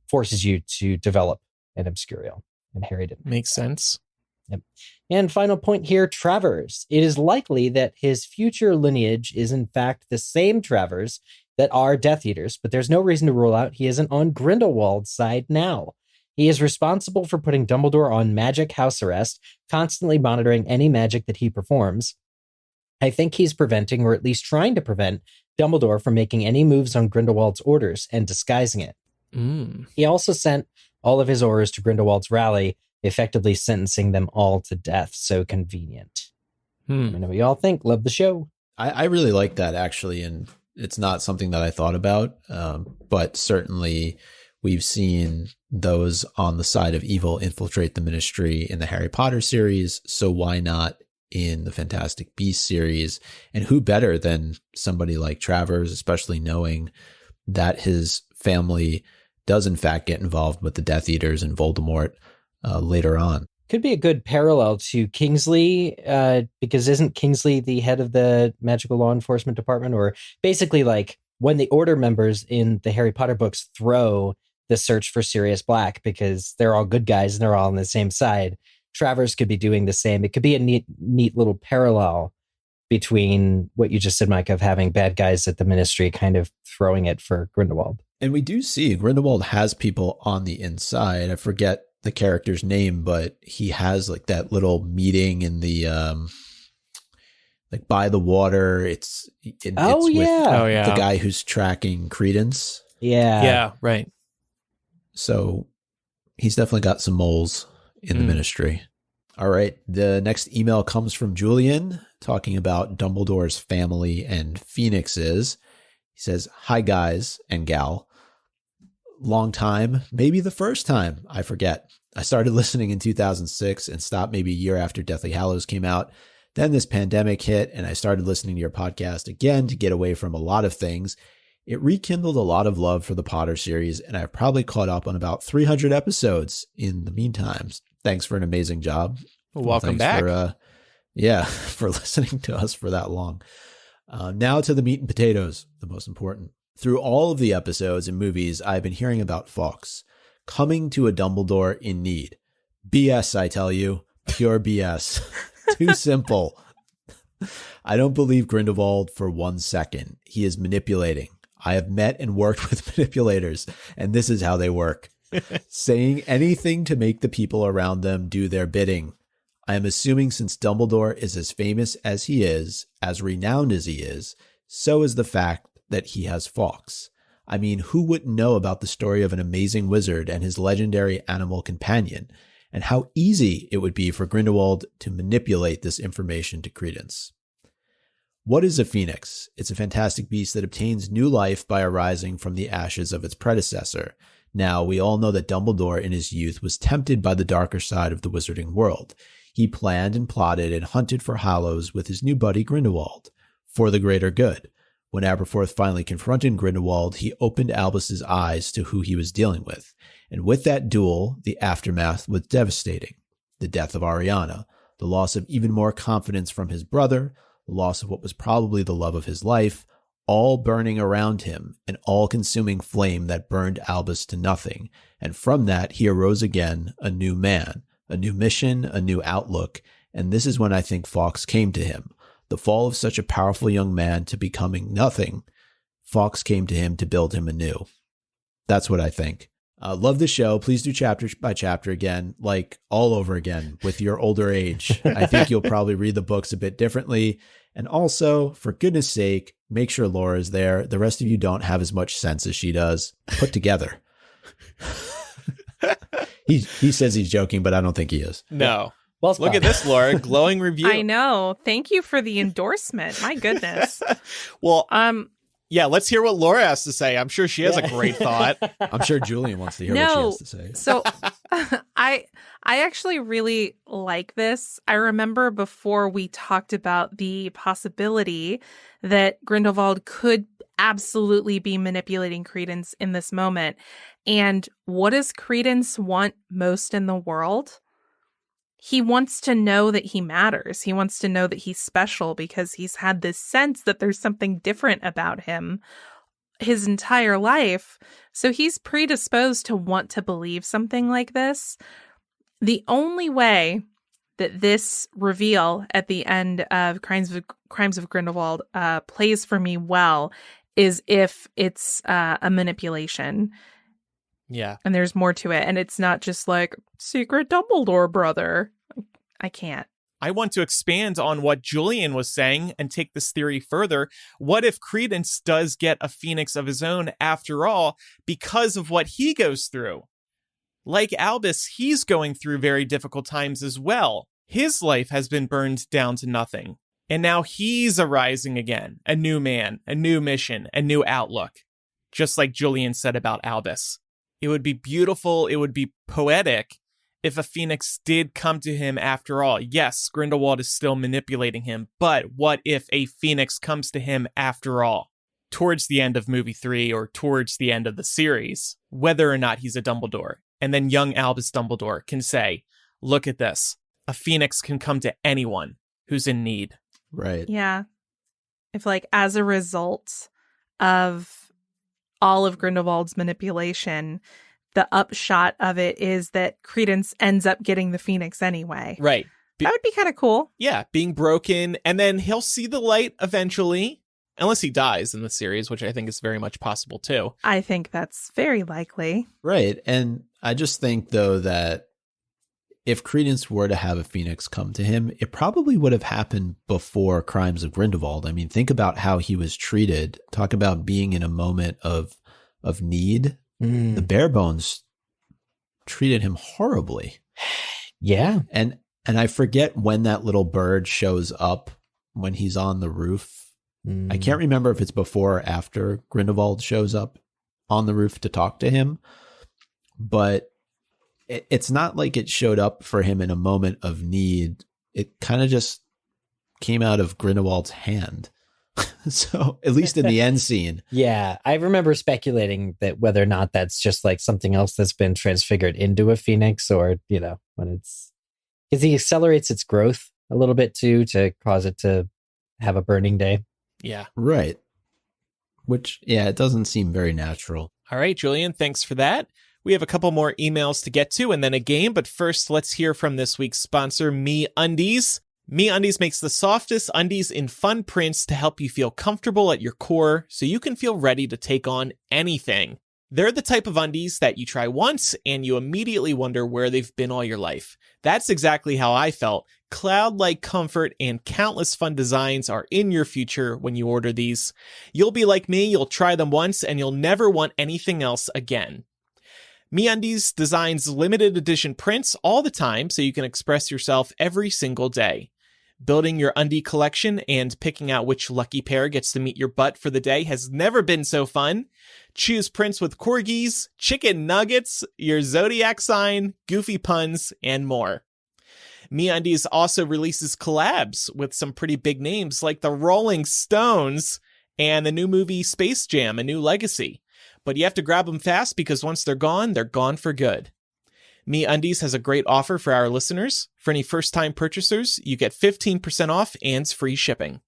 forces you to develop an obscurial. And Harry didn't. Makes sense. Yep. And final point here, Travers. It is likely that his future lineage is in fact the same Travers that are Death Eaters, but there's no reason to rule out he isn't on Grindelwald's side now. He is responsible for putting Dumbledore on magic house arrest, constantly monitoring any magic that he performs. I think he's preventing, or at least trying to prevent, Dumbledore from making any moves on Grindelwald's orders and disguising it. He also sent all of his orders to Grindelwald's rally, effectively sentencing them all to death. So convenient. Let me know what you all think. Love the show. I really like that, actually, and it's not something that I thought about, but certainly we've seen those on the side of evil infiltrate the ministry in the Harry Potter series, so why not in the Fantastic Beasts series? And who better than somebody like Travers, especially knowing that his family does in fact get involved with the Death Eaters and Voldemort later on. Could be a good parallel to Kingsley, because isn't Kingsley the head of the magical law enforcement department? Or basically like when the Order members in the Harry Potter books throw the search for Sirius Black because they're all good guys and they're all on the same side, Travers could be doing the same. It could be a neat little parallel between what you just said, Mike, of having bad guys at the ministry kind of throwing it for Grindelwald. And we do see Grindelwald has people on the inside. I forget the character's name, but he has like that little meeting in the like by the water. It's with the guy who's tracking Credence. Yeah, right. So he's definitely got some moles in the ministry. All right. The next email comes from Julian talking about Dumbledore's family and phoenixes. He says, "Hi guys and gal. Long time, maybe the first time, I forget. I started listening in 2006 and stopped maybe a year after Deathly Hallows came out. Then this pandemic hit and I started listening to your podcast again to get away from a lot of things. It rekindled a lot of love for the Potter series, and I've probably caught up on about 300 episodes in the meantime. Thanks for an amazing job." Well, welcome back. For listening to us for that long. Now to the meat and potatoes, the most important. Through all of the episodes and movies, I've been hearing about Fawkes coming to a Dumbledore in need. BS, I tell you. Pure BS. Too simple. I don't believe Grindelwald for 1 second. He is manipulating. I have met and worked with manipulators, and this is how they work. Saying anything to make the people around them do their bidding. I am assuming since Dumbledore is as famous as he is, as renowned as he is, so is the fact that he has Fawkes. I mean, who wouldn't know about the story of an amazing wizard and his legendary animal companion, and how easy it would be for Grindelwald to manipulate this information to Credence. What is a phoenix? It's a fantastic beast that obtains new life by arising from the ashes of its predecessor. Now, we all know that Dumbledore in his youth was tempted by the darker side of the wizarding world. He planned and plotted and hunted for Hallows with his new buddy Grindelwald, for the greater good. When Aberforth finally confronted Grindelwald, he opened Albus's eyes to who he was dealing with. And with that duel, the aftermath was devastating. The death of Ariana, the loss of even more confidence from his brother, the loss of what was probably the love of his life, all burning around him, an all-consuming flame that burned Albus to nothing. And from that, he arose again, a new man, a new mission, a new outlook. And this is when I think Fawkes came to him. The fall of such a powerful young man to becoming nothing, Fawkes came to him to build him anew. That's what I think. Love the show. Please do chapter by chapter again, like all over again with your older age. I think you'll probably read the books a bit differently. And also, for goodness sake, make sure Laura's there. The rest of you don't have as much sense as she does. Put together. He says he's joking, but I don't think he is. No. Well, look at this, Laura. Glowing review. I know. Thank you for the endorsement. My goodness. Well, yeah, let's hear what Laura has to say. I'm sure she has a great thought. I'm sure Julian wants to hear what she has to say. So I actually really like this. I remember before we talked about the possibility that Grindelwald could absolutely be manipulating Credence in this moment. And what does Credence want most in the world? He wants to know that he matters. He wants to know that he's special because he's had this sense that there's something different about him his entire life. So he's predisposed to want to believe something like this. The only way that this reveal at the end of Crimes of Grindelwald plays for me well is if it's a manipulation. Yeah. And there's more to it. And it's not just like, secret Dumbledore brother. I can't. I want to expand on what Julian was saying and take this theory further. What if Credence does get a phoenix of his own after all because of what he goes through? Like Albus, he's going through very difficult times as well. His life has been burned down to nothing. And now he's arising again. A new man, a new mission, a new outlook. Just like Julian said about Albus. It would be beautiful, it would be poetic if a phoenix did come to him after all. Yes, Grindelwald is still manipulating him, but what if a phoenix comes to him after all? Towards the end of movie 3 or towards the end of the series, whether or not he's a Dumbledore. And then young Albus Dumbledore can say, look at this. A phoenix can come to anyone who's in need. Right. Yeah. If like as a result of all of Grindelwald's manipulation, the upshot of it is that Credence ends up getting the phoenix anyway. Right. That would be kind of cool. Yeah, being broken, and then he'll see the light eventually, unless he dies in the series, which I think is very much possible too. I think that's very likely. Right. And I just think, though, that if Credence were to have a phoenix come to him, it probably would have happened before Crimes of Grindelwald. I mean, think about how he was treated. Talk about being in a moment of need. The Barebones treated him horribly. Yeah. And I forget when that little bird shows up when he's on the roof. I can't remember if it's before or after Grindelwald shows up on the roof to talk to him, but it's not like it showed up for him in a moment of need. It kind of just came out of Grindelwald's hand. So at least in the end scene. Yeah. I remember speculating that whether or not that's just like something else that's been transfigured into a phoenix, or, you know, when it's because he accelerates its growth a little bit too to cause it to have a burning day. Yeah. Right. Which, yeah, it doesn't seem very natural. All right, Julian, thanks for that. We have a couple more emails to get to and then a game, but first let's hear from this week's sponsor, MeUndies. MeUndies makes the softest undies in fun prints to help you feel comfortable at your core so you can feel ready to take on anything. They're the type of undies that you try once and you immediately wonder where they've been all your life. That's exactly how I felt. Cloud-like comfort and countless fun designs are in your future when you order these. You'll be like me, you'll try them once and you'll never want anything else again. MeUndies designs limited edition prints all the time so you can express yourself every single day. Building your undie collection and picking out which lucky pair gets to meet your butt for the day has never been so fun. Choose prints with corgis, chicken nuggets, your zodiac sign, goofy puns, and more. MeUndies also releases collabs with some pretty big names like the Rolling Stones and the new movie Space Jam: A New Legacy. But you have to grab them fast because once they're gone for good. MeUndies has a great offer for our listeners. For any first-time purchasers, you get 15% off and free shipping.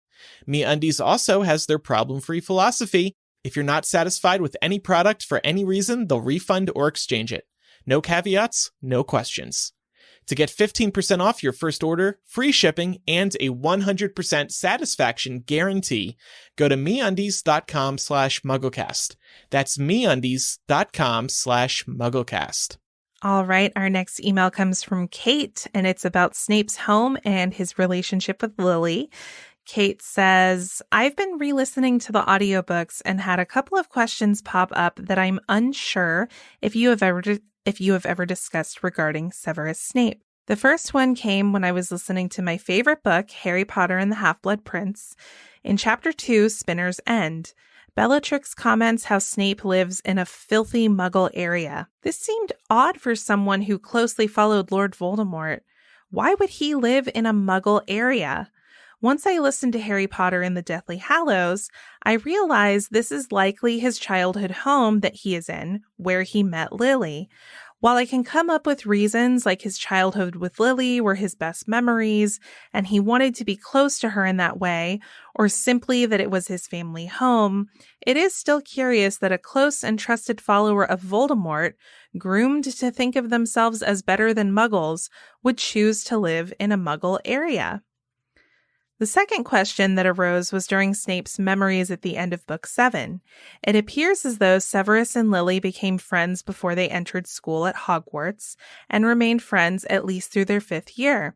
MeUndies also has their problem-free philosophy. If you're not satisfied with any product for any reason, they'll refund or exchange it. No caveats, no questions. To get 15% off your first order, free shipping, and a 100% satisfaction guarantee, go to MeUndies.com/MuggleCast. That's MeUndies.com/MuggleCast. All right, our next email comes from Kate, and it's about Snape's home and his relationship with Lily. Kate says, I've been re-listening to the audiobooks and had a couple of questions pop up that I'm unsure if you have ever discussed regarding Severus Snape. The first one came when I was listening to my favorite book, Harry Potter and the Half-Blood Prince. In Chapter 2, Spinner's End, Bellatrix comments how Snape lives in a filthy Muggle area. This seemed odd for someone who closely followed Lord Voldemort. Why would he live in a Muggle area? Once I listened to Harry Potter and the Deathly Hallows, I realized this is likely his childhood home that he is in, where he met Lily. While I can come up with reasons like his childhood with Lily were his best memories, and he wanted to be close to her in that way, or simply that it was his family home, it is still curious that a close and trusted follower of Voldemort, groomed to think of themselves as better than Muggles, would choose to live in a Muggle area. The second question that arose was during Snape's memories at the end of Book 7. It appears as though Severus and Lily became friends before they entered school at Hogwarts and remained friends at least through their 5th year.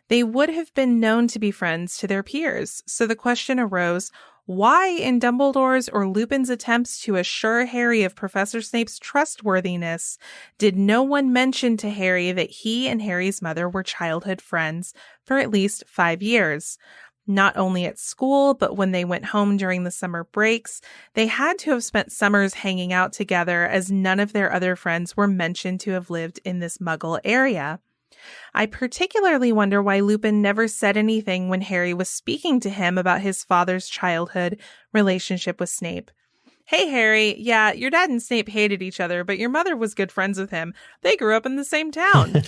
They would have been known to be friends to their peers, so the question arose, why in Dumbledore's or Lupin's attempts to assure Harry of Professor Snape's trustworthiness did no one mention to Harry that he and Harry's mother were childhood friends for at least 5 years? Not only at school, but when they went home during the summer breaks, they had to have spent summers hanging out together as none of their other friends were mentioned to have lived in this Muggle area. I particularly wonder why Lupin never said anything when Harry was speaking to him about his father's childhood relationship with Snape. Hey, Harry, yeah, your dad and Snape hated each other, but your mother was good friends with him. They grew up in the same town.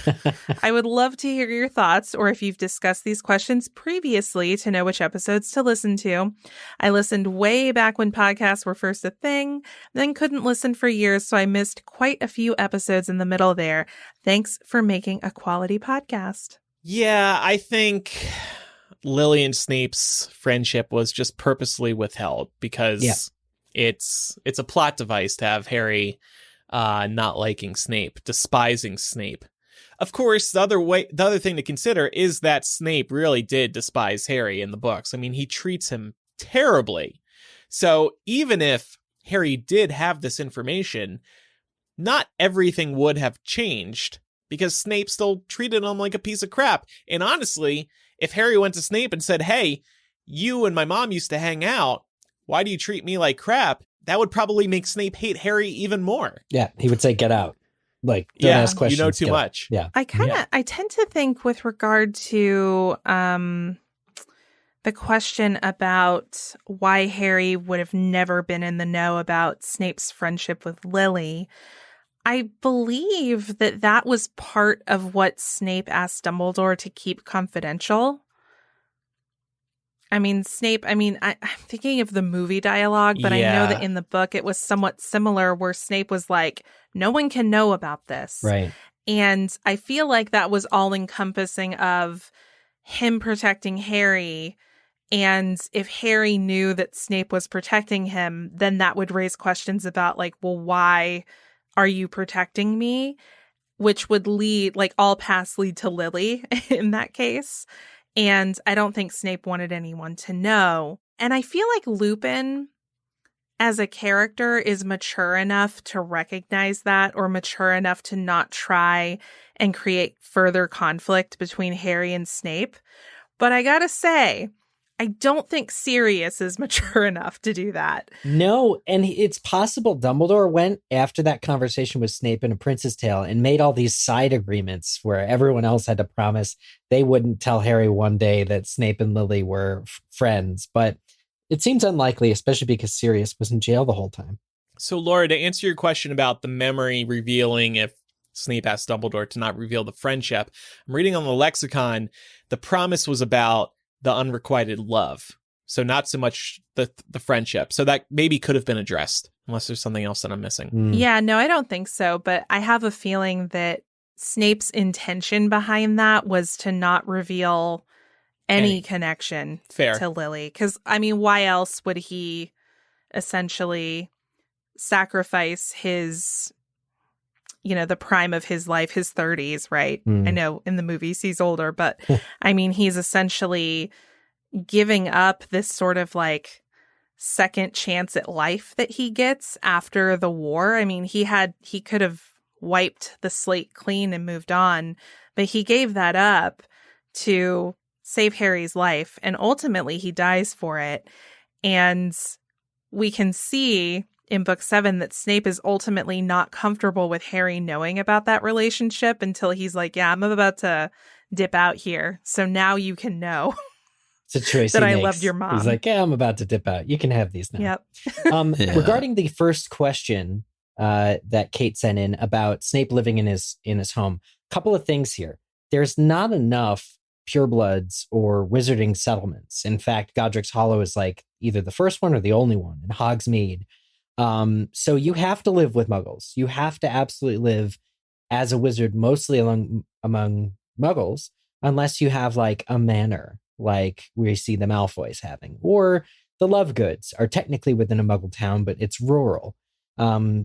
I would love to hear your thoughts, or if you've discussed these questions previously to know which episodes to listen to. I listened way back when podcasts were first a thing, then couldn't listen for years, so I missed quite a few episodes in the middle there. Thanks for making a quality podcast. Yeah, I think Lily and Snape's friendship was just purposely withheld because it's a plot device to have Harry not liking Snape, despising Snape. Of course, the other thing to consider is that Snape really did despise Harry in the books. I mean, he treats him terribly. So even if Harry did have this information, not everything would have changed because Snape still treated him like a piece of crap. And honestly, if Harry went to Snape and said, hey, you and my mom used to hang out, why do you treat me like crap? That would probably make Snape hate Harry even more. Yeah, he would say, get out. Like, don't ask questions. You know too much. Yeah. I tend to think with regard to the question about why Harry would have never been in the know about Snape's friendship with Lily, I believe that was part of what Snape asked Dumbledore to keep confidential. I mean, Snape, I'm thinking of the movie dialogue, but I know that in the book it was somewhat similar where Snape was like, no one can know about this. Right. And I feel like that was all encompassing of him protecting Harry And if Harry knew that Snape was protecting him, then that would raise questions about, like, well, why are you protecting me? Which would lead, like, all paths lead to Lily in that case. And I don't think Snape wanted anyone to know. And I feel like Lupin, as a character, is mature enough to recognize that, or mature enough to not try and create further conflict between Harry and Snape. But I gotta say, I don't think Sirius is mature enough to do that. No, and it's possible Dumbledore went after that conversation with Snape in A Prince's Tale and made all these side agreements where everyone else had to promise they wouldn't tell Harry one day that Snape and Lily were friends. But it seems unlikely, especially because Sirius was in jail the whole time. So, Laura, to answer your question about the memory revealing if Snape asked Dumbledore to not reveal the friendship, I'm reading on the lexicon, the promise was about the unrequited love. So not so much the friendship. So that maybe could have been addressed, unless there's something else that I'm missing. Yeah, no, I don't think so. But I have a feeling that Snape's intention behind that was to not reveal any connection to Lily. Because, I mean, why else would he essentially sacrifice his, you know, the prime of his life, his 30s, right? I know in the movies he's older, but I mean, he's essentially giving up this sort of like second chance at life that he gets after the war. I mean, he could have wiped the slate clean and moved on, but he gave that up to save Harry's life. And ultimately he dies for it. And we can see in book 7 that Snape is ultimately not comfortable with Harry knowing about that relationship until he's like, yeah, I'm about to dip out here. So now you can know it's a choice that he I makes. loved your mom. He's like, yeah, I'm about to dip out. You can have these now. Yep. Regarding the first question that Kate sent in about Snape living in his home, a couple of things here. There's not enough purebloods or wizarding settlements. In fact, Godric's Hollow is like either the first one or the only one in Hogsmeade. So you have to live with Muggles. You have to absolutely live as a wizard, mostly among Muggles, unless you have like a manor, like we see the Malfoys having, or the Lovegoods are technically within a Muggle town, but it's rural.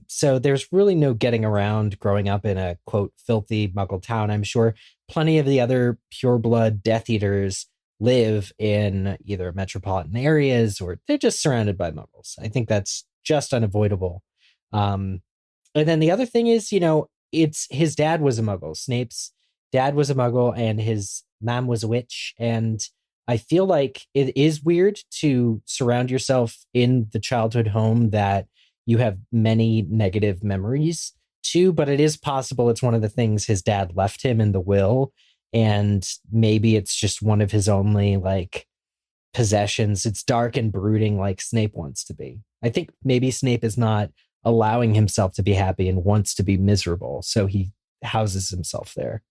So there's really no getting around growing up in a, quote, filthy Muggle town. I'm sure plenty of the other pureblood Death Eaters live in either metropolitan areas or they're just surrounded by Muggles. I think that's just unavoidable. And then the other thing is, you know, it's his dad was a Muggle. Snape's dad was a Muggle and his mom was a witch. And I feel like it is weird to surround yourself in the childhood home that you have many negative memories to, but it is possible it's one of the things his dad left him in the will. And maybe it's just one of his only like possessions. It's dark and brooding like Snape wants to be. I think maybe Snape is not allowing himself to be happy and wants to be miserable. So he houses himself there.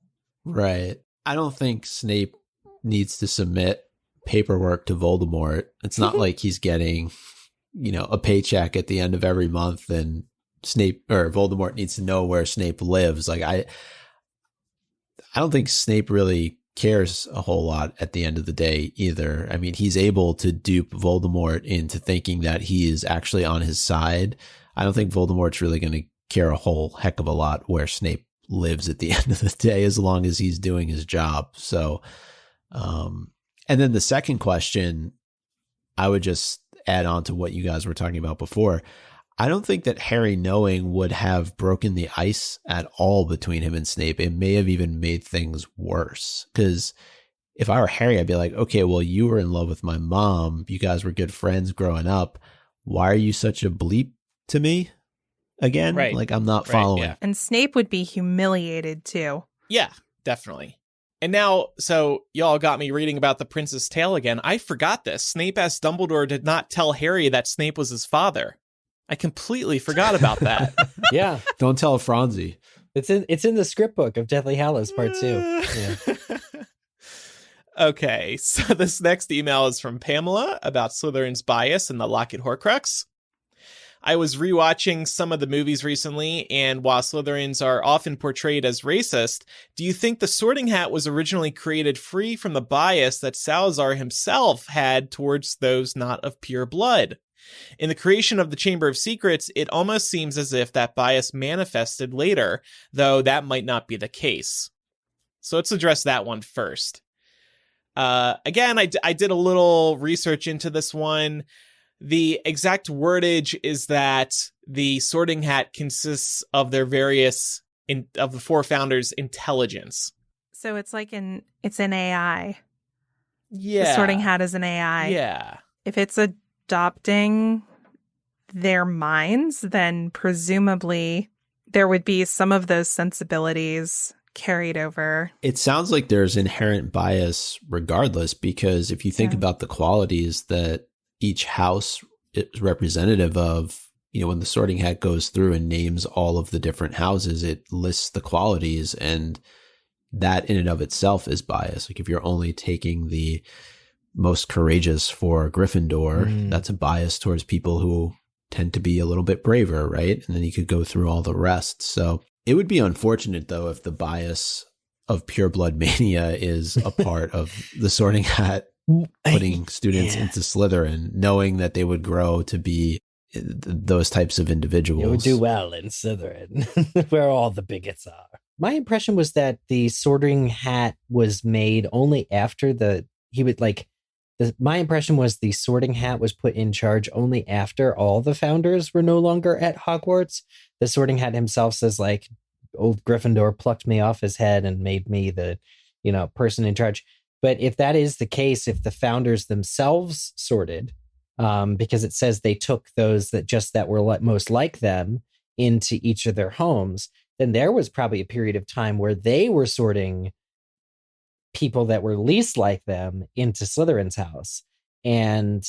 Right. I don't think Snape needs to submit paperwork to Voldemort. It's not like he's getting, you know, a paycheck at the end of every month and Snape or Voldemort needs to know where Snape lives. Like I don't think Snape really cares a whole lot at the end of the day either. I mean, he's able to dupe Voldemort into thinking that he is actually on his side. I don't think Voldemort's really going to care a whole heck of a lot where Snape lives at the end of the day, as long as he's doing his job. So, and then the second question, I would just add on to what you guys were talking about before. I don't think that Harry knowing would have broken the ice at all between him and Snape. It may have even made things worse. Because if I were Harry, I'd be like, okay, well, you were in love with my mom. You guys were good friends growing up. Why are you such a bleep to me again? Right. Like, I'm not following. Yeah. And Snape would be humiliated too. Yeah, definitely. And now, so y'all got me reading about the Prince's Tale again. I forgot this. Snape asked Dumbledore did not tell Harry that Snape was his father. I completely forgot about that. Yeah. Don't tell Phronsie. It's in the script book of Deathly Hallows Part 2. Yeah. Okay, so this next email is from Pamela about Slytherin's bias and the Locket Horcrux. I was rewatching some of the movies recently, and while Slytherins are often portrayed as racist, do you think the Sorting Hat was originally created free from the bias that Salazar himself had towards those not of pure blood? In the creation of the Chamber of Secrets, it almost seems as if that bias manifested later, though that might not be the case. So let's address that one first. Again, I did a little research into this one. The exact wordage is that the Sorting Hat consists of their various of the four founders' intelligence. So it's like it's an AI. Yeah. The Sorting Hat is an AI. Yeah. If it's adopting their minds, then presumably there would be some of those sensibilities carried over. It sounds like there's inherent bias regardless, because if you think about the qualities that each house is representative of, when the Sorting Hat goes through and names all of the different houses, it lists the qualities, and that in and of itself is bias. Like if you're only taking the most courageous for Gryffindor, that's a bias towards people who tend to be a little bit braver, right? And then you could go through all the rest. So it would be unfortunate, though, if the bias of pure blood mania is a part of the Sorting Hat putting students into Slytherin, knowing that they would grow to be those types of individuals. It would do well in Slytherin, where all the bigots are. My impression was that the Sorting Hat was made only after my impression was the Sorting Hat was put in charge only after all the founders were no longer at Hogwarts. The Sorting Hat himself says, like, old Gryffindor plucked me off his head and made me the, person in charge. But if that is the case, if the founders themselves sorted, because it says they took those that were most like them into each of their homes, then there was probably a period of time where they were sorting people that were least like them into Slytherin's house. And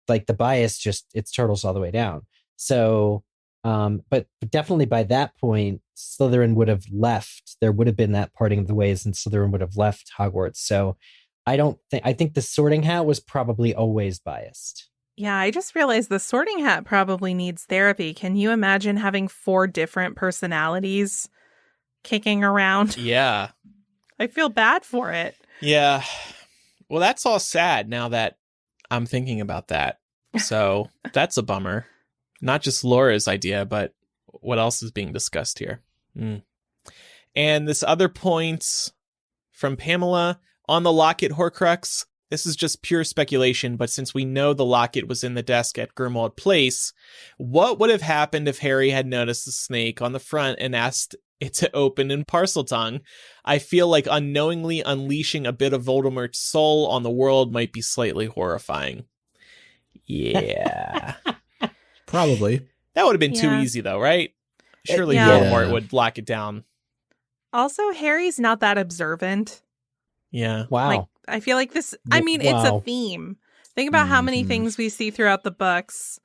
like the bias it turtles all the way down. So, but definitely by that point, Slytherin would have left. There would have been that parting of the ways, and Slytherin would have left Hogwarts. So I think the Sorting Hat was probably always biased. Yeah, I just realized the Sorting Hat probably needs therapy. Can you imagine having 4 different personalities kicking around? Yeah. I feel bad for it. Yeah. Well, that's all sad now that I'm thinking about that. So that's a bummer. Not just Laura's idea, but what else is being discussed here. And this other point from Pamela on the locket Horcrux. This is just pure speculation, but since we know the locket was in the desk at Grimmauld Place, what would have happened if Harry had noticed the snake on the front and asked it to open in Parseltongue? I feel like unknowingly unleashing a bit of Voldemort's soul on the world might be slightly horrifying. Yeah. Probably. That would have been too easy, though, right? Surely Voldemort would lock it down. Also, Harry's not that observant. Yeah. Wow. Like, I feel like this, it's a theme. Think about how many things we see throughout the books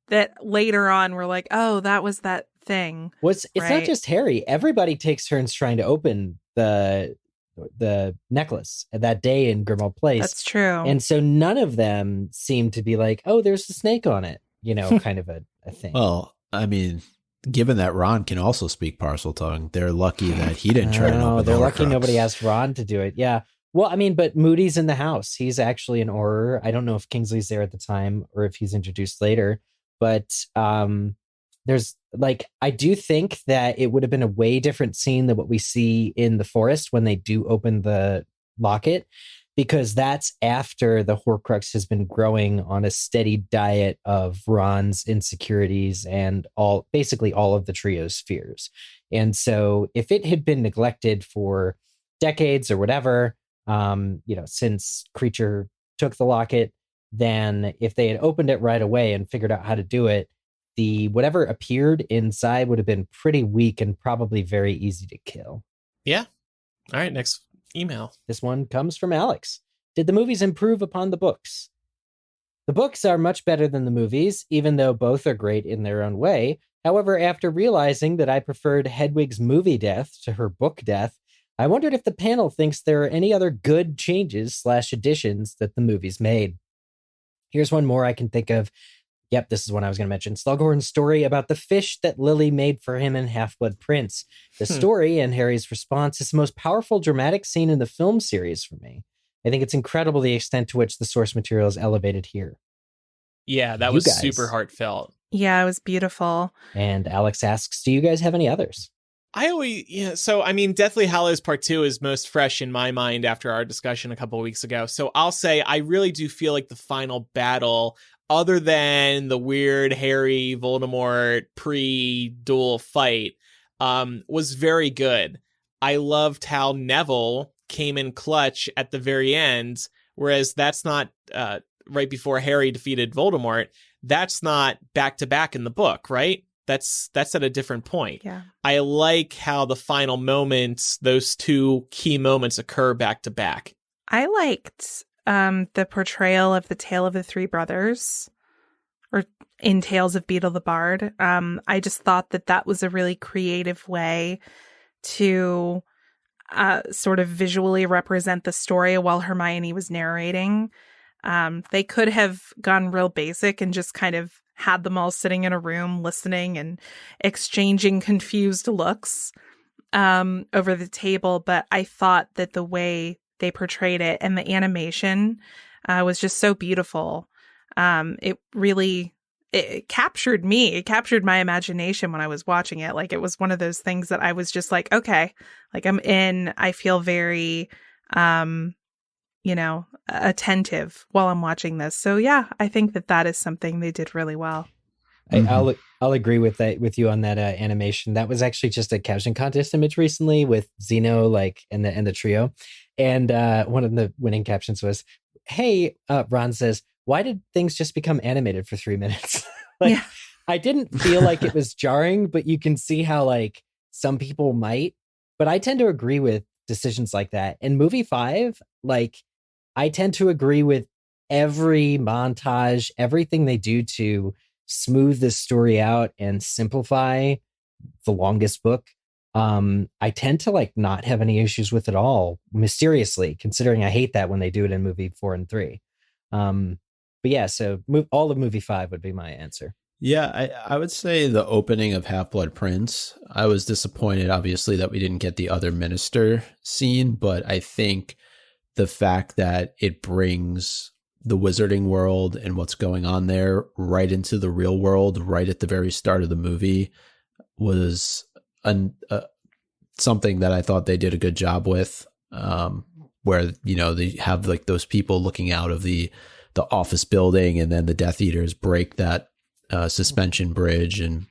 that later on we're like, oh, that was that thing. It's not just Harry. Everybody takes turns trying to open the necklace that day in Grimmauld Place. That's true. And so none of them seem to be like, oh, there's a snake on it, kind of a thing. Well, I mean, given that Ron can also speak Parseltongue, they're lucky that he didn't try to open they're the lucky Horcrux. nobody asked Ron to do it. Yeah. Well, I mean, but Moody's in the house. He's actually an Auror. I don't know if Kingsley's there at the time or if he's introduced later, but there's I do think that it would have been a way different scene than what we see in the forest when they do open the locket, because that's after the Horcrux has been growing on a steady diet of Ron's insecurities and basically all of the trio's fears. And so if it had been neglected for decades or whatever, since Creature took the locket, then if they had opened it right away and figured out how to do it, the whatever appeared inside would have been pretty weak and probably very easy to kill. Yeah. All right, next email. This one comes from Alex. Did the movies improve upon the books? The books are much better than the movies, even though both are great in their own way. However, after realizing that I preferred Hedwig's movie death to her book death, I wondered if the panel thinks there are any other good changes / additions that the movies made. Here's one more I can think of. Yep, this is one I was going to mention. Slughorn's story about the fish that Lily made for him in Half-Blood Prince. The story and Harry's response is the most powerful dramatic scene in the film series for me. I think it's incredible the extent to which the source material is elevated here. Yeah, that was super heartfelt. Yeah, it was beautiful. And Alex asks, do you guys have any others? So I mean, Deathly Hallows Part 2 is most fresh in my mind after our discussion a couple of weeks ago. So I'll say I really do feel like the final battle, other than the weird Harry Voldemort pre-duel fight, was very good. I loved how Neville came in clutch at the very end, whereas that's not right before Harry defeated Voldemort. That's not back to back in the book, right? That's at a different point. Yeah. I like how the final moments, those two key moments, occur back to back. I liked the portrayal of the Tale of the Three Brothers, or in Tales of Beedle the Bard. I just thought that was a really creative way to sort of visually represent the story while Hermione was narrating. They could have gone real basic and just kind of had them all sitting in a room listening and exchanging confused looks over the table. But I thought that the way they portrayed it and the animation was just so beautiful. It captured me. It captured my imagination when I was watching it. Like, it was one of those things that I was just like, okay, like I'm in. I feel very, attentive while I'm watching this. So yeah, I think that is something they did really well. I'll agree with you on that animation. That was actually just a caption contest image recently with Zeno, and the trio. And one of the winning captions was, "Hey," Ron says, "why did things just become animated for 3 minutes?" Yeah. I didn't feel like it was jarring, but you can see how some people might. But I tend to agree with decisions like that. In movie 5, I tend to agree with every montage, everything they do to smooth this story out and simplify the longest book. I tend to not have any issues with it all, mysteriously, considering I hate that when they do it in movie 4 and 3. But yeah, so all of movie 5 would be my answer. Yeah, I would say the opening of Half-Blood Prince. I was disappointed, obviously, that we didn't get the other minister scene, but I think the fact that it brings the wizarding world and what's going on there right into the real world right at the very start of the movie was something that I thought they did a good job with, where, they have those people looking out of the office building, and then the Death Eaters break that suspension bridge, and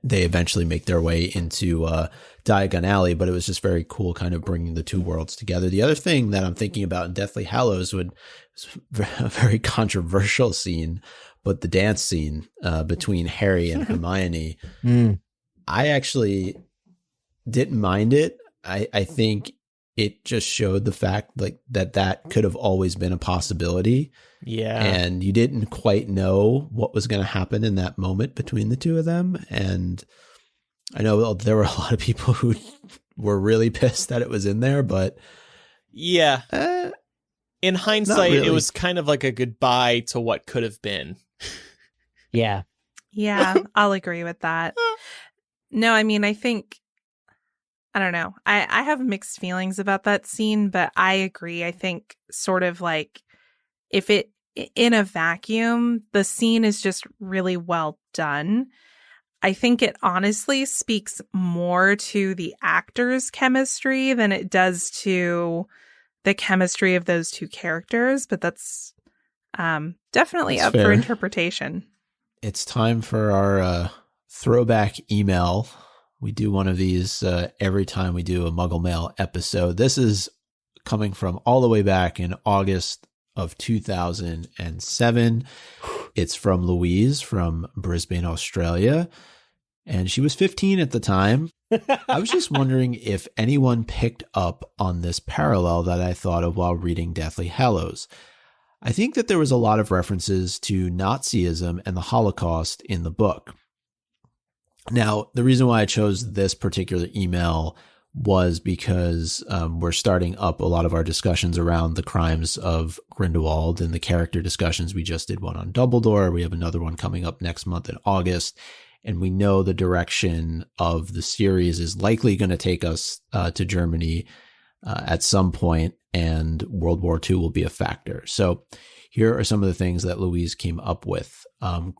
they eventually make their way into Diagon Alley. But it was just very cool kind of bringing the two worlds together. The other thing that I'm thinking about in Deathly Hallows was a very controversial scene, but the dance scene between Harry and Hermione. I actually didn't mind it. I think it just showed the fact that could have always been a possibility. Yeah. And you didn't quite know what was going to happen in that moment between the two of them. And I know there were a lot of people who were really pissed that it was in there, but yeah, in hindsight, really. It was kind of like a goodbye to what could have been. Yeah. Yeah, I'll agree with that. No, I mean, I think, I don't know. I have mixed feelings about that scene, but I agree. I think sort of if it in a vacuum, the scene is just really well done. I think it honestly speaks more to the actors' chemistry than it does to the chemistry of those two characters, but that's definitely That's up fair. for interpretation. It's time for our throwback email. We do one of these every time we do a Muggle Mail episode. This is coming from all the way back in August of 2007. It's from Louise from Brisbane, Australia. And she was 15 at the time. I was just wondering if anyone picked up on this parallel that I thought of while reading Deathly Hallows. I think that there was a lot of references to Nazism and the Holocaust in the book. Now, the reason why I chose this particular email was because we're starting up a lot of our discussions around the Crimes of Grindelwald and the character discussions. We just did one on Dumbledore. We have another one coming up next month in August. And we know the direction of the series is likely going to take us to Germany at some point, and World War II will be a factor. So here are some of the things that Louise came up with.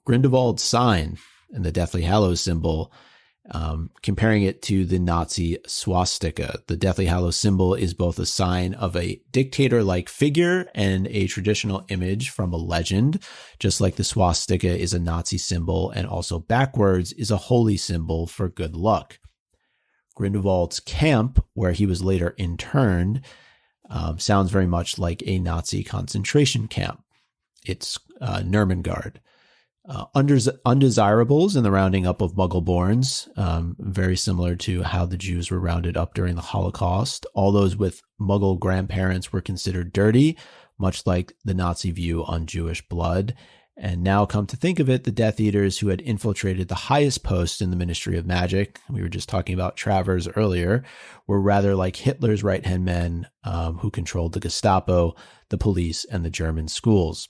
Grindelwald's sign and the Deathly Hallows symbol, comparing it to the Nazi swastika. The Deathly Hallows symbol is both a sign of a dictator-like figure and a traditional image from a legend, just like the swastika is a Nazi symbol, and also backwards is a holy symbol for good luck. Grindelwald's camp, where he was later interned, sounds very much like a Nazi concentration camp. It's Nuremberg. Undesirables in the rounding up of Muggle-borns, very similar to how the Jews were rounded up during the Holocaust. All those with Muggle grandparents were considered dirty, much like the Nazi view on Jewish blood. And now, come to think of it, the Death Eaters who had infiltrated the highest post in the Ministry of Magic, we were just talking about Travers earlier, were rather like Hitler's right-hand men who controlled the Gestapo, the police, and the German schools.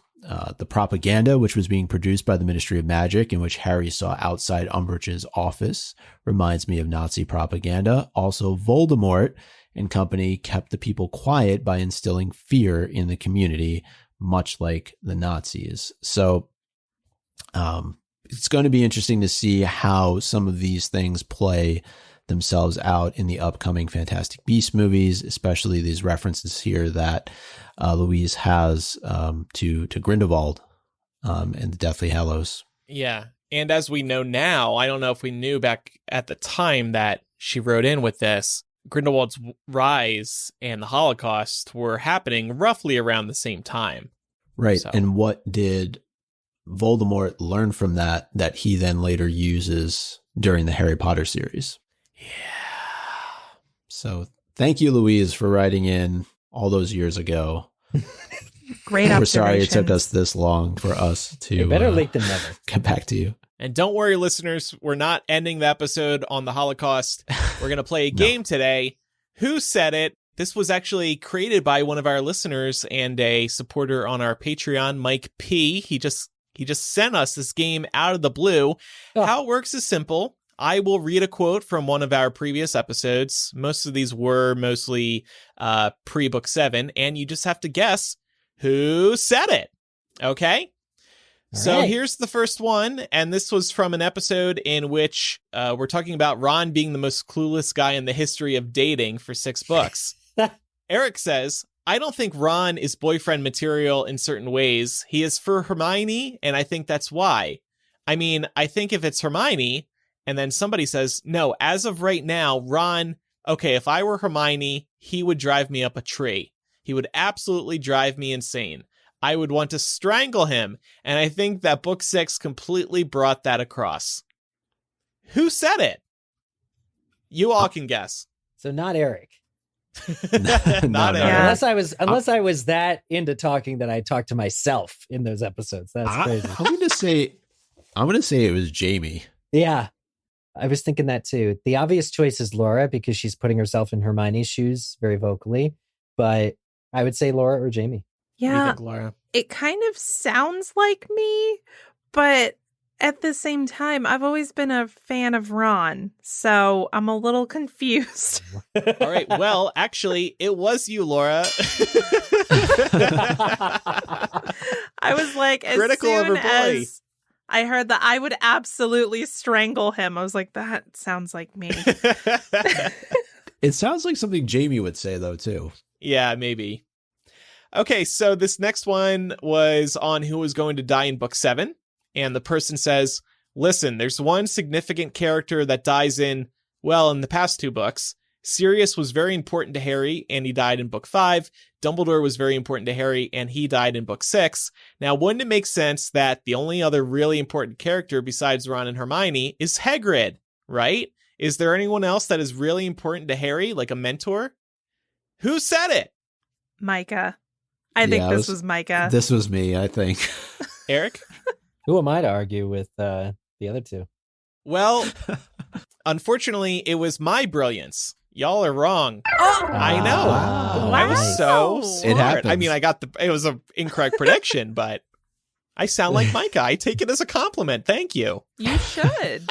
The propaganda, which was being produced by the Ministry of Magic, in which Harry saw outside Umbridge's office, reminds me of Nazi propaganda. Also, Voldemort and company kept the people quiet by instilling fear in the community, much like the Nazis. So it's going to be interesting to see how some of these things play themselves out in the upcoming Fantastic Beasts movies, especially these references here that Louise has to Grindelwald and the Deathly Hallows. Yeah. And as we know now, I don't know if we knew back at the time that she wrote in with this, Grindelwald's rise and the Holocaust were happening roughly around the same time. Right. So. And what did Voldemort learn from that he then later uses during the Harry Potter series? Yeah. So thank you, Louise, for writing in all those years ago. Great observation. We're sorry it took us this long for us to better late than never. Get back to you. And don't worry, listeners, we're not ending the episode on the Holocaust. We're going to play a game today. Who Said It? This was actually created by one of our listeners and a supporter on our Patreon, Mike P. He just sent us this game out of the blue. Oh. How it works is simple. I will read a quote from one of our previous episodes. Most of these were mostly pre-book 7, and you just have to guess who said it. Okay? So here's the first one, and this was from an episode in which we're talking about Ron being the most clueless guy in the history of dating for 6 books. Eric says, I don't think Ron is boyfriend material in certain ways. He is for Hermione, and I think that's why. I mean, I think if it's Hermione, and then somebody says, no, as of right now, Ron, okay, if I were Hermione, he would drive me up a tree. He would absolutely drive me insane. I would want to strangle him, and I think that book 6 completely brought that across. Who said it? You all can guess. So not Eric. Not Eric. Unless I was that into talking that I talked to myself in those episodes. That's crazy. I'm gonna say it was Jamie. Yeah. I was thinking that too. The obvious choice is Laura because she's putting herself in Hermione's shoes very vocally, but I would say Laura or Jamie. Yeah, think, Laura? It kind of sounds like me, but at the same time, I've always been a fan of Ron, so I'm a little confused. All right, well, actually, it was you, Laura. I was like, as critical soon of her boy. As I heard that I would absolutely strangle him, I was like, that sounds like me. It sounds like something Jamie would say, though, too. Yeah, maybe. Okay, so this next one was on who was going to die in book 7. And the person says, listen, there's one significant character that dies in the past 2 books. Sirius was very important to Harry, and he died in book 5. Dumbledore was very important to Harry, and he died in book 6. Now, wouldn't it make sense that the only other really important character besides Ron and Hermione is Hagrid, right? Is there anyone else that is really important to Harry, like a mentor? Who said it? Micah. I think this was Micah. This was me, I think. Eric? Who am I to argue with the other two? Well, unfortunately, it was my brilliance. Y'all are wrong. Oh, I know. Wow. I was so Wow. smart. It happens. I mean, it was an incorrect prediction, but I sound like Micah. I take it as a compliment. Thank you. you should.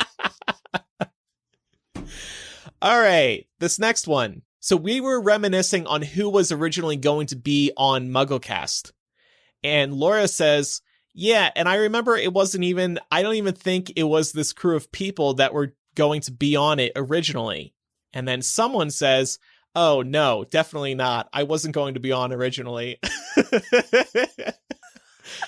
All right, this next one. So we were reminiscing on who was originally going to be on MuggleCast. And Laura says, yeah, and I remember I don't even think it was this crew of people that were going to be on it originally. And then someone says, oh, no, definitely not. I wasn't going to be on originally.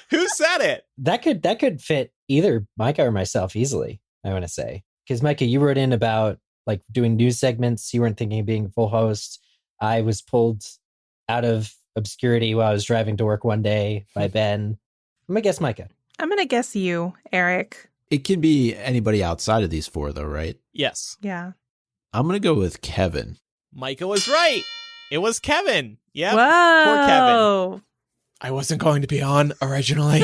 Who said it? That could fit either Micah or myself easily, I want to say. Because Micah, you wrote in about like doing news segments. You weren't thinking of being a full host. I was pulled out of obscurity while I was driving to work one day by Ben. I'm going to guess Micah. I'm going to guess you, Eric. It can be anybody outside of these four, though, right? Yes. Yeah. I'm going to go with Kevin. Micah was right. It was Kevin. Yep. Whoa. Poor Kevin. I wasn't going to be on originally.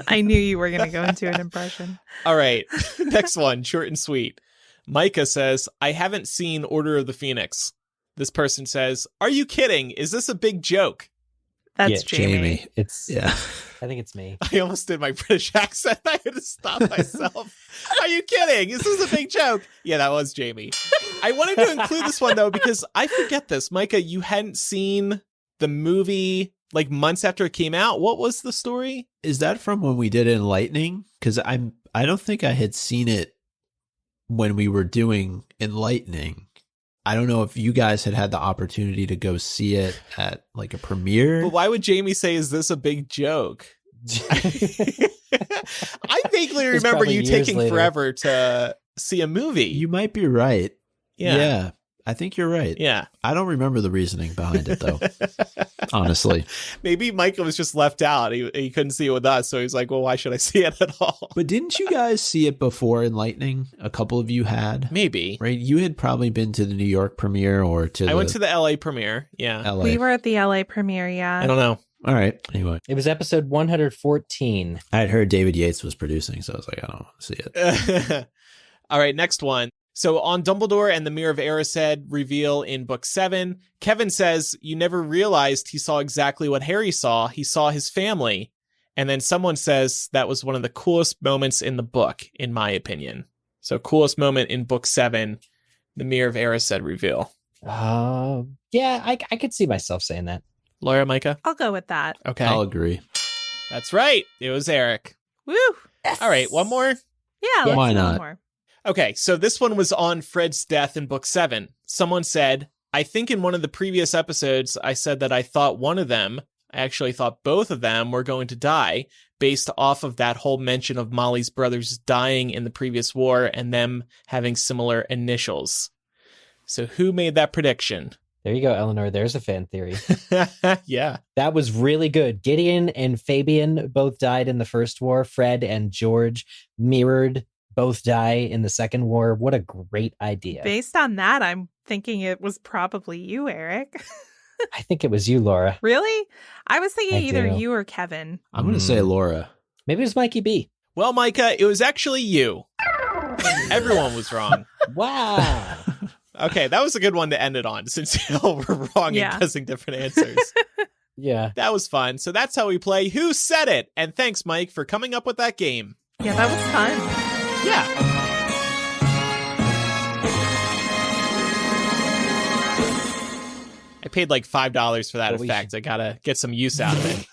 I knew you were going to go into an impression. All right. Next one, short and sweet. Micah says, I haven't seen Order of the Phoenix. This person says, are you kidding? Is this a big joke? That's Yeah, Jamie. I think it's me. I almost did my British accent. I had to stop myself. Are you kidding? Is this a big joke? Yeah, that was Jamie. I wanted to include this one, though, because I forget this. Micah, you hadn't seen the movie like months after it came out. What was the story? Is that from when we did Enlightening? Because I don't think I had seen it when we were doing Enlightening. I don't know if you guys had the opportunity to go see it at like a premiere. But why would Jamie say, is this a big joke? I vaguely It's remember probably you years taking later. forever to see a movie. You might be right. Yeah, I think you're right. Yeah. I don't remember the reasoning behind it, though. Honestly. Maybe Michael was just left out. He couldn't see it with us. So he's like, well, why should I see it at all? But didn't you guys see it before Enlightening? A couple of you had. Maybe. Right? You had probably been to the New York premiere or to I went to the LA premiere. Yeah. LA. We were at the LA premiere, yeah. I don't know. All right. Anyway, It was episode 114. I had heard David Yates was producing, so I was like, I don't want to see it. All right, next one. So on Dumbledore and the Mirror of Erised reveal in book 7, Kevin says, you never realized he saw exactly what Harry saw. He saw his family. And then someone says that was one of the coolest moments in the book, in my opinion. So coolest moment in book 7, the Mirror of Erised reveal. Yeah, I could see myself saying that. Laura, Micah? I'll go with that. Okay. I'll agree. That's right. It was Eric. Woo! Yes. All right, one more? Yeah, let's Why do one not? more. Okay, so this one was on Fred's death in book 7. Someone said, I think in one of the previous episodes, I said that I thought one of them, I actually thought both of them were going to die based off of that whole mention of Molly's brothers dying in the previous war and them having similar initials. So who made that prediction? There you go, Eleanor. There's a fan theory. Yeah. That was really good. Gideon and Fabian both died in the first war. Fred and George mirrored both die in the second war. What a great idea. Based on that, I'm thinking it was probably you, Eric. I think it was you, Laura. Really? I was thinking I either do. you or Kevin. I'm going to say Laura. Maybe it was Mikey B. Well, Micah, it was actually you. Everyone was wrong. Wow. Okay, that was a good one to end it on since y'all were wrong Yeah. and guessing different answers. Yeah. That was fun. So that's how we play Who Said It? And thanks, Mike, for coming up with that game. Yeah, that was fun. Yeah. I paid like $5 for that Well, we effect. I gotta get some use out of it.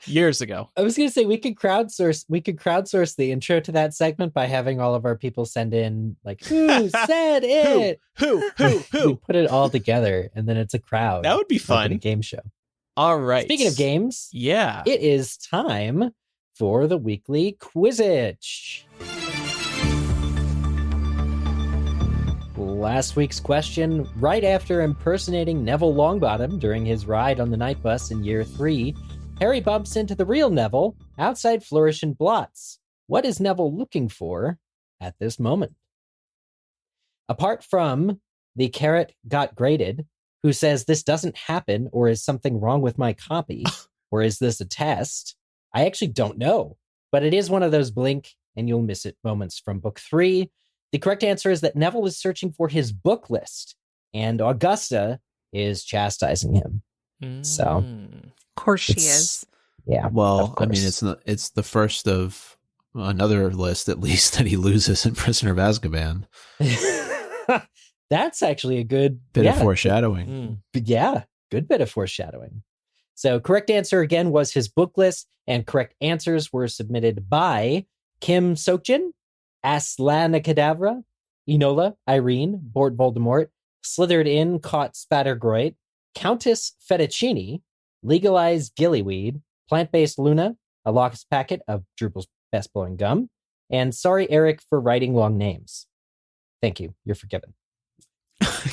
Years ago. I was going to say we could crowdsource the intro to that segment by having all of our people send in like, who said it? Who? We put it all together and then it's a crowd. That would be like in fun. a game show. All right. Speaking of games, Yeah. it is time for the weekly Quizzitch. Last week's question, right after impersonating Neville Longbottom during his ride on the night bus in year 3, Harry bumps into the real Neville outside Flourish and Blots. What is Neville looking for at this moment? Apart from the carrot got graded, who says this doesn't happen, or is something wrong with my copy, or is this a test? I actually don't know, but it is one of those blink and you'll miss it moments from book 3. The correct answer is that Neville is searching for his book list. and Augusta is chastising him. So, Of course she is. Yeah. Well, I mean, it's the first of another list, at least, that he loses in Prisoner of Azkaban. That's actually a good bit of foreshadowing. Yeah, good bit of foreshadowing. So correct answer again was his book list, and correct answers were submitted by Kim Sokjin, Aslana Cadavra, Enola, Irene, Bort Voldemort, Slithered In, Caught Spattergroit, Countess Fettuccini, Legalized Gillyweed, Plant-Based Luna, a Locust Packet of Drupal's Best Blowing Gum, and sorry, Eric, for writing long names. Thank you. You're forgiven.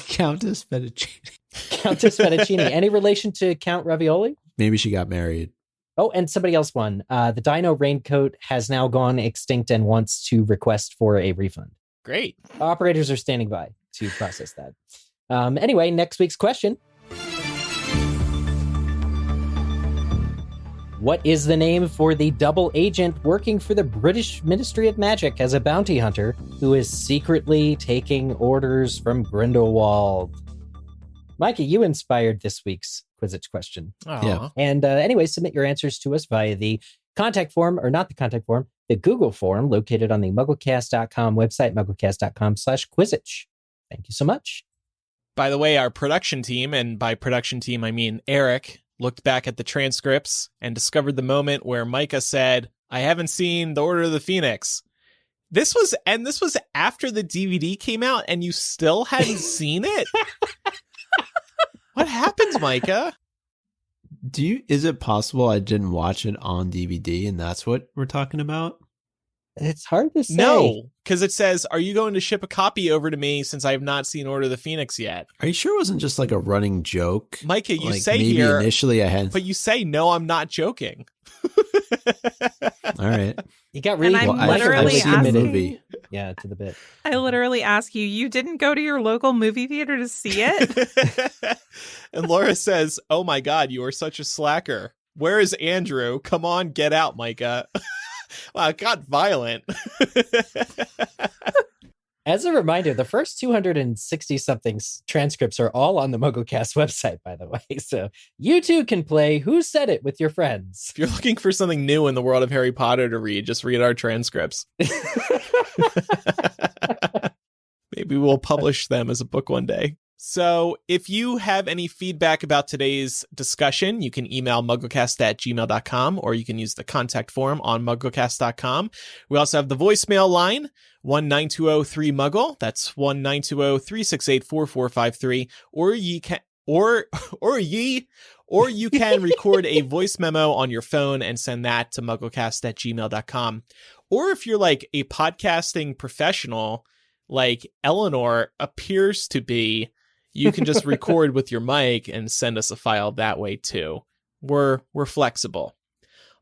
Countess Fettuccini. Countess Fettuccini. Any relation to Count Ravioli? Maybe she got married. Oh, and somebody else won. The Dino Raincoat has now gone extinct and wants to request for a refund. Great. Operators are standing by to process that. Anyway, next week's question. What is the name for the double agent working for the British Ministry of Magic as a bounty hunter who is secretly taking orders from Grindelwald? Micah, you inspired this week's Quizzitch question. Aww. Yeah. And anyway, submit your answers to us via the contact form, or not the contact form, the Google form located on the MuggleCast.com website, MuggleCast.com/Quizzitch. Thank you so much. By the way, our production team, and by production team, I mean Eric, looked back at the transcripts and discovered the moment where Micah said, I haven't seen The Order of the Phoenix. This was after the DVD came out and you still hadn't seen it? What happened, Micah? Is it possible I didn't watch it on DVD and that's what we're talking about? It's hard to say. No, because it says, are you going to ship a copy over to me since I have not seen Order of the Phoenix yet? Are you sure it wasn't just like a running joke? Micah, you like say maybe here, initially I hadn't. but you say, no, I'm not joking. All right. You got really And I'm literally I've seen the asking- movie. Yeah, to the bit. I literally ask you, you didn't go to your local movie theater to see it? And Laura says, oh my God, you are such a slacker. Where is Andrew? Come on, get out, Micah. Wow, it got violent. As a reminder, the first 260-something transcripts are all on the MuggleCast website, by the way. So you too can play Who Said It with your friends. If you're looking for something new in the world of Harry Potter to read, just read our transcripts. Maybe we'll publish them as a book one day. So if you have any feedback about today's discussion, you can email mugglecast@gmail.com, or you can use the contact form on mugglecast.com. We also have the voicemail line, 1-920-3-MUGGLE. That's 1-920-368-4453. Or you can record a voice memo on your phone and send that to mugglecast@gmail.com. Or if you're like a podcasting professional, like Eleanor appears to be, you can just record with your mic and send us a file that way too. We're flexible.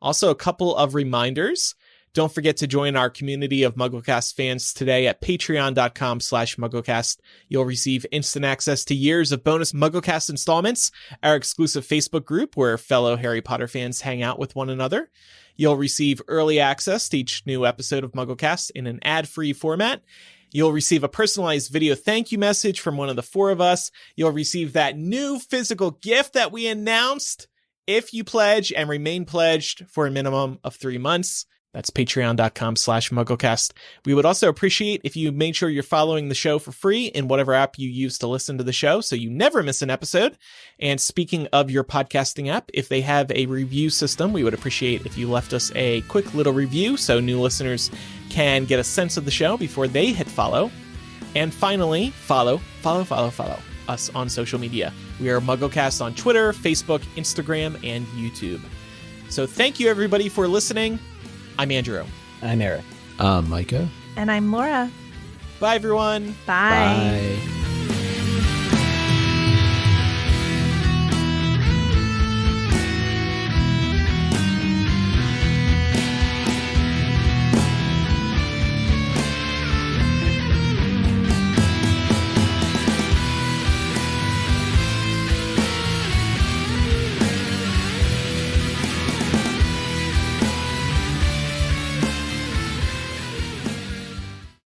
Also, a couple of reminders. Don't forget to join our community of MuggleCast fans today at patreon.com/MuggleCast. You'll receive instant access to years of bonus MuggleCast installments, our exclusive Facebook group where fellow Harry Potter fans hang out with one another. You'll receive early access to each new episode of MuggleCast in an ad-free format. You'll receive a personalized video thank you message from one of the four of us. You'll receive that new physical gift that we announced if you pledge and remain pledged for a minimum of 3 months. That's patreon.com/MuggleCast. We would also appreciate if you made sure you're following the show for free in whatever app you use to listen to the show so you never miss an episode. And speaking of your podcasting app, if they have a review system, we would appreciate if you left us a quick little review so new listeners can get a sense of the show before they hit follow. And finally, follow us on social media. We are MuggleCast on Twitter, Facebook, Instagram, and YouTube. So thank you everybody for listening. I'm Andrew. I'm Eric. Micah. And I'm Laura. Bye, everyone. Bye. Bye.